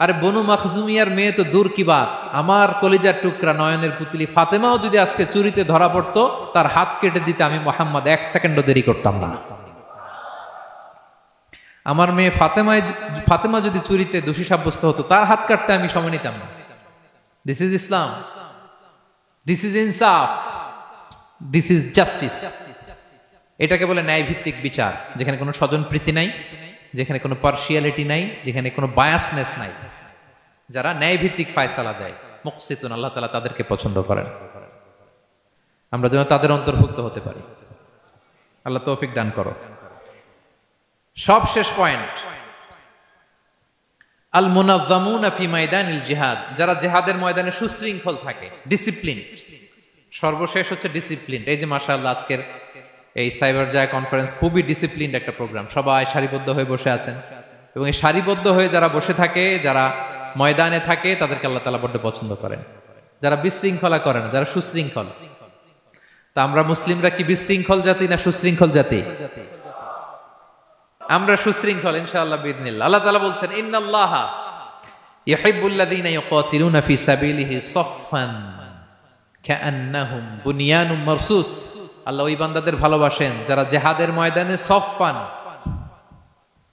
আরে বনু মখজুমিয়ার মেয়ে তো দূর কি বাত, আমার কলিজার টুকরা নয়নের পুতলি ফাতেমাও যদি আজকে চুরিতে ধরা পড়তো, তার হাত কেটে দিতে আমি মুহাম্মদ 1 সেকেন্ডও দেরি করতাম না। আমার মেয়ে ফাতেমা যদি চুরিতে দোষী সাব্যস্ত হতো, তার হাত কাটতে আমি সময় নিতাম না। This is Islam. This is ইনসাফ, দিস ইজ জাস্টিস। এটাকে বলে ন্যায় ভিত্তিক বিচার, যেখানে কোনো স্বজনপ্রীতি নাই, যেখানে কোনো পার্সিয়ালিটি নাই, যেখানে কোনো বায়াসনেস নাই। যারা ন্যায় ভিত্তিক ফায়সালা দেয়, মুকসিতুন, আল্লাহ তাআলা তাদেরকে পছন্দ করেন। আমরা যেন তাদের অন্তর্ভুক্ত হতে পারি। আল্লাহ তৌফিক দান করো। সব শেষ পয়েন্ট, আল মুনাজ্জামুনা ফি মাইদানিল জিহাদ, যারা জিহাদের ময়দানে সুশৃঙ্খল থাকে, ডিসিপ্লিন। সর্বশেষ হচ্ছে ডিসিপ্লিন। এই যে মাশাআল্লাহ আজকের এই সাইবার জায়া কনফারেন্স খুবই ডিসিপ্লিনড একটা প্রোগ্রাম। সবাই সারিবদ্ধ হয়ে বসে আছেন, এবং এই সারিবদ্ধ হয়ে যারা বসে থাকে, যারা ময়দানে থাকে, তাদেরকে আল্লাহ তাআলা বড্ড পছন্দ করেন। যারা বিশৃঙ্খলা করে না, যারা সুশৃঙ্খল। তা আমরা মুসলিমরা কি বিশৃঙ্খল জাতি না সুশৃঙ্খল জাতি? আমরা সুশৃঙ্খল ইনশাআল্লাহ বিইذنিল্লাহ। আল্লাহ তাআলা বলছেন, ইন্নাল্লাহা ইউহিব্বুল্লাযীনা ইউকাতিলুনা ফি সাবিলিহি সাফফান কাআন্নাহুম বুনিয়ানুম মারসুস। আল্লাহ ওই বান্দাদের ভালোবাসেন যারা জিহাদের ময়দানে সফফান,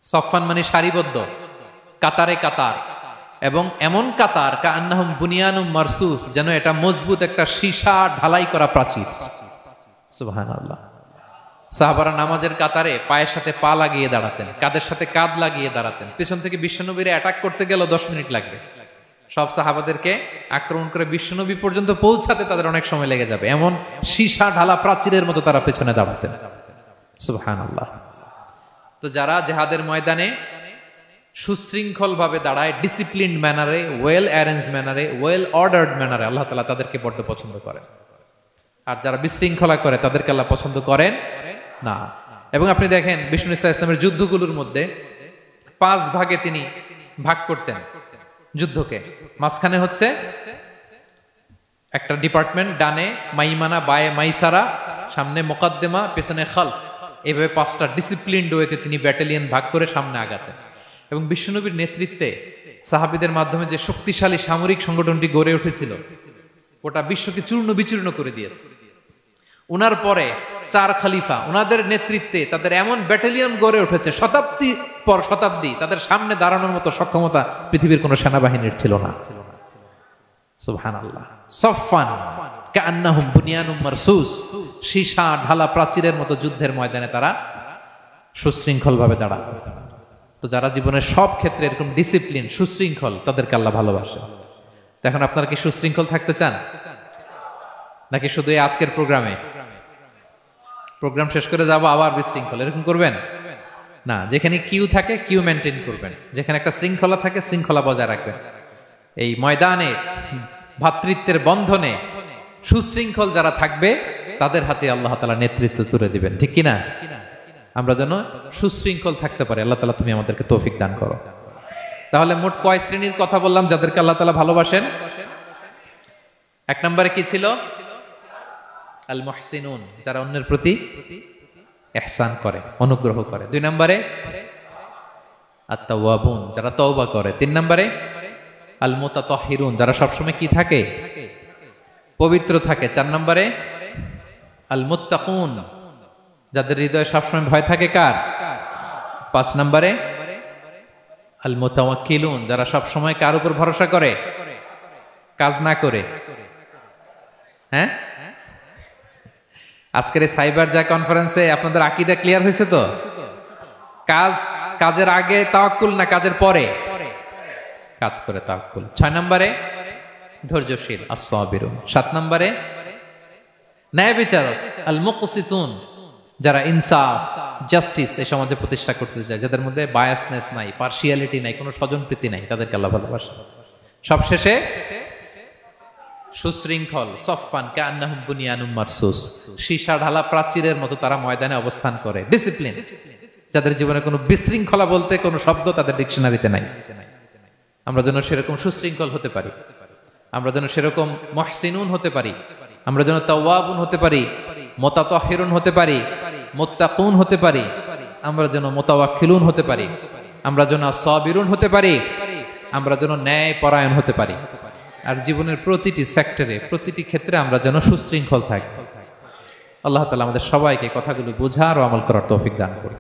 সফফান মানে সারিবদ্ধ, কাতারে কাতার, এবং এমন কাতার কাআন্নাহুম বুনিয়ানুম মারসুস, যেন এটা মজবুত একটা সীসা ঢালাই করা প্রাচীর। সুবহানাল্লাহ। সাহাবারা নামাজের কাতারে পায়ের সাথে পা লাগিয়ে দাঁড়াতেন, কাঁধের সাথে কাঁধ লাগিয়ে দাঁড়াতেন। পিছন থেকে বিশ্বনবীরে অ্যাটাক করতে গেল 10 মিনিট লাগবে। সব সাহাবাদেরকে আক্রমণ করে বিশ্বনবী পর্যন্ত পৌঁছাতে তাদের অনেক সময় লেগে যাবে, এমন সীসা ঢালা প্রাচীরের মতো তারা পেছনে দাঁড়াতেন। সুবহানাল্লাহ। তো যারা জিহাদের ময়দানে সুশৃঙ্খল ভাবে দাঁড়ায়, ডিসিপ্লিনড ম্যানারে, ওয়েল অ্যারেঞ্জড ম্যানারে, ওয়েল অর্ডার্ড ম্যানারে, আল্লাহ তাআলা তাদেরকে বড্ড পছন্দ করেন। আর যারা বিশৃঙ্খলা করে তাদেরকে আল্লাহ পছন্দ করেন না। এবং আপনি দেখেন বিষ্ণু ইসা ইসলামের যুদ্ধগুলোর মধ্যে 5 ভাগে তিনি ভাগ করতেন যুদ্ধকে। মাঝখানে হচ্ছে একটা ডিপার্টমেন্ট, ডানে মাইমানা, বায়ে মাইসারা, সামনে মুকাদ্দেমা, পেছনে খালফ। এইভাবে 5টা ডিসিপ্লিনড ওয়েতে তিনি ব্যাটালিয়ন ভাগ করে সামনে আগাতেন। এবং বিশ্বনবীর নেতৃত্বে সাহাবীদের মাধ্যমে যে শক্তিশালী সামরিক সংগঠনটি গড়ে উঠেছিল, ওটা বিশ্বকে চূর্ণ বিচূর্ণ করে দিয়েছে। উনার পরে 4 খলিফা, উনাদের নেতৃত্বে তাদের এমন ব্যাটালিয়ন গড়ে উঠেছে, শতাব্দী পর শতাব্দী তাদের সামনে দাঁড়ানোর মতো সক্ষমতা পৃথিবীর কোন সেনাবাহিনীর ছিল না। সুবহানাল্লাহ। সাফফান কাআন্নাহুম বুনিয়ানুম মারসুস, সীসা ঢালা প্রাচীরের মতো যুদ্ধের ময়দানে তারা সুশৃঙ্খল ভাবে দাঁড়াতো। তো যারা জীবনের সব ক্ষেত্রে এরকম ডিসিপ্লিন, সুশৃঙ্খল, তাদেরকে আল্লাহ ভালোবাসে। এখন আপনারা কি সুশৃঙ্খল থাকতে চান, নাকি শুধু এই আজকের প্রোগ্রাম শেষ করে যাবো আবার বিশৃঙ্খল এরকম করবেন? না, যেখানে কিউ থাকে কিউ মেনটেন করবেন, যেখানে একটা শৃঙ্খলা থাকে শৃঙ্খলা বজায় রাখবেন। এই ময়দানে ভ্রাতৃত্বের বন্ধনে সুশৃঙ্খল যারা থাকবে তাদের হাতে আল্লাহ তাআলা নেতৃত্ব তুলে দিবেন, ঠিক কিনা? আমরা যেন সুশৃঙ্খল থাকতে পারি। আল্লাহ তাআলা তুমি আমাদেরকে তৌফিক দান করো। তাহলে মোট কয় শ্রেণীর কথা বললাম যাদেরকে আল্লাহ তাআলা ভালোবাসেন? 1 নম্বরে কি ছিল? আল মুহসিনুন, যারা অন্যের প্রতি ইহসান করে, অনুগ্রহ করে। 2 নম্বরে আত তাওয়াবুন, যারা তওবা করে। 3 নম্বরে আল মুতাতাহহিরুন, যারা সবসময় কি থাকে? পবিত্র থাকে। 4 নম্বরে আল মুত্তাকুন, যাদের হৃদয়ে সবসময় ভয় থাকে কার? 5 নম্বরে আল মুতাওয়াক্কিলুন, যারা সবসময় কার উপর ভরসা করে? কাজ না করে। হ্যাঁ, আজকের এই সাইবার জায়া কনফারেন্সে আপনাদের আকীদা ক্লিয়ার হয়েছে তো? কাজের আগে তাওয়াক্কুল না কাজের পরে? কাজ করে তাওয়াক্কুল। 6 নম্বরে ধৈর্যশীল, আস-সাবিরুন। 7 নম্বরে ন্যায় বিচারক, আল মুকসিতুন, যারা ইনসাফ, জাস্টিস এই সমাজে প্রতিষ্ঠা করতে চায়, যাদের মধ্যে বায়াসনেস নাই, পার্সিয়ালিটি নাই, কোনো স্বজনপ্রীতি নাই, তাদেরকে আল্লাহ ভালোবাসে। সবশেষে সুশৃঙ্খল, সফফান কাআন্নাহুম বুনিয়ানুম মারসুস, সীসা ঢালা প্রাচীরের মতো তারা ময়দানে অবস্থান করে। ডিসিপ্লিন, যাদের জীবনে কোনো বিশৃঙ্খলা বলতে কোনো শব্দ তাদের ডিকশনারিতে নাই। আমরা যেন সেরকম সুশৃঙ্খল হতে পারি, আমরা যেন সেরকম মুহসিনুন হতে পারি, আমরা যেন তাওয়াবুন হতে পারি, মুতাতাহহিরুন হতে পারি, মুত্তাকুন হতে পারি, আমরা যেন মুতাওয়াক্কিলুন হতে পারি, আমরা যেন সাবিরুন হতে পারি, আমরা যেন ন্যায় পরায়ণ হতে পারি। আর জীবনের প্রতিটি সেক্টরে, প্রতিটি ক্ষেত্রে আমরা যেন সুশৃঙ্খল থাকি। আল্লাহ তাআলা আমাদের সবাইকে কথাগুলো বোঝার ও আমল করার তৌফিক দান করুন।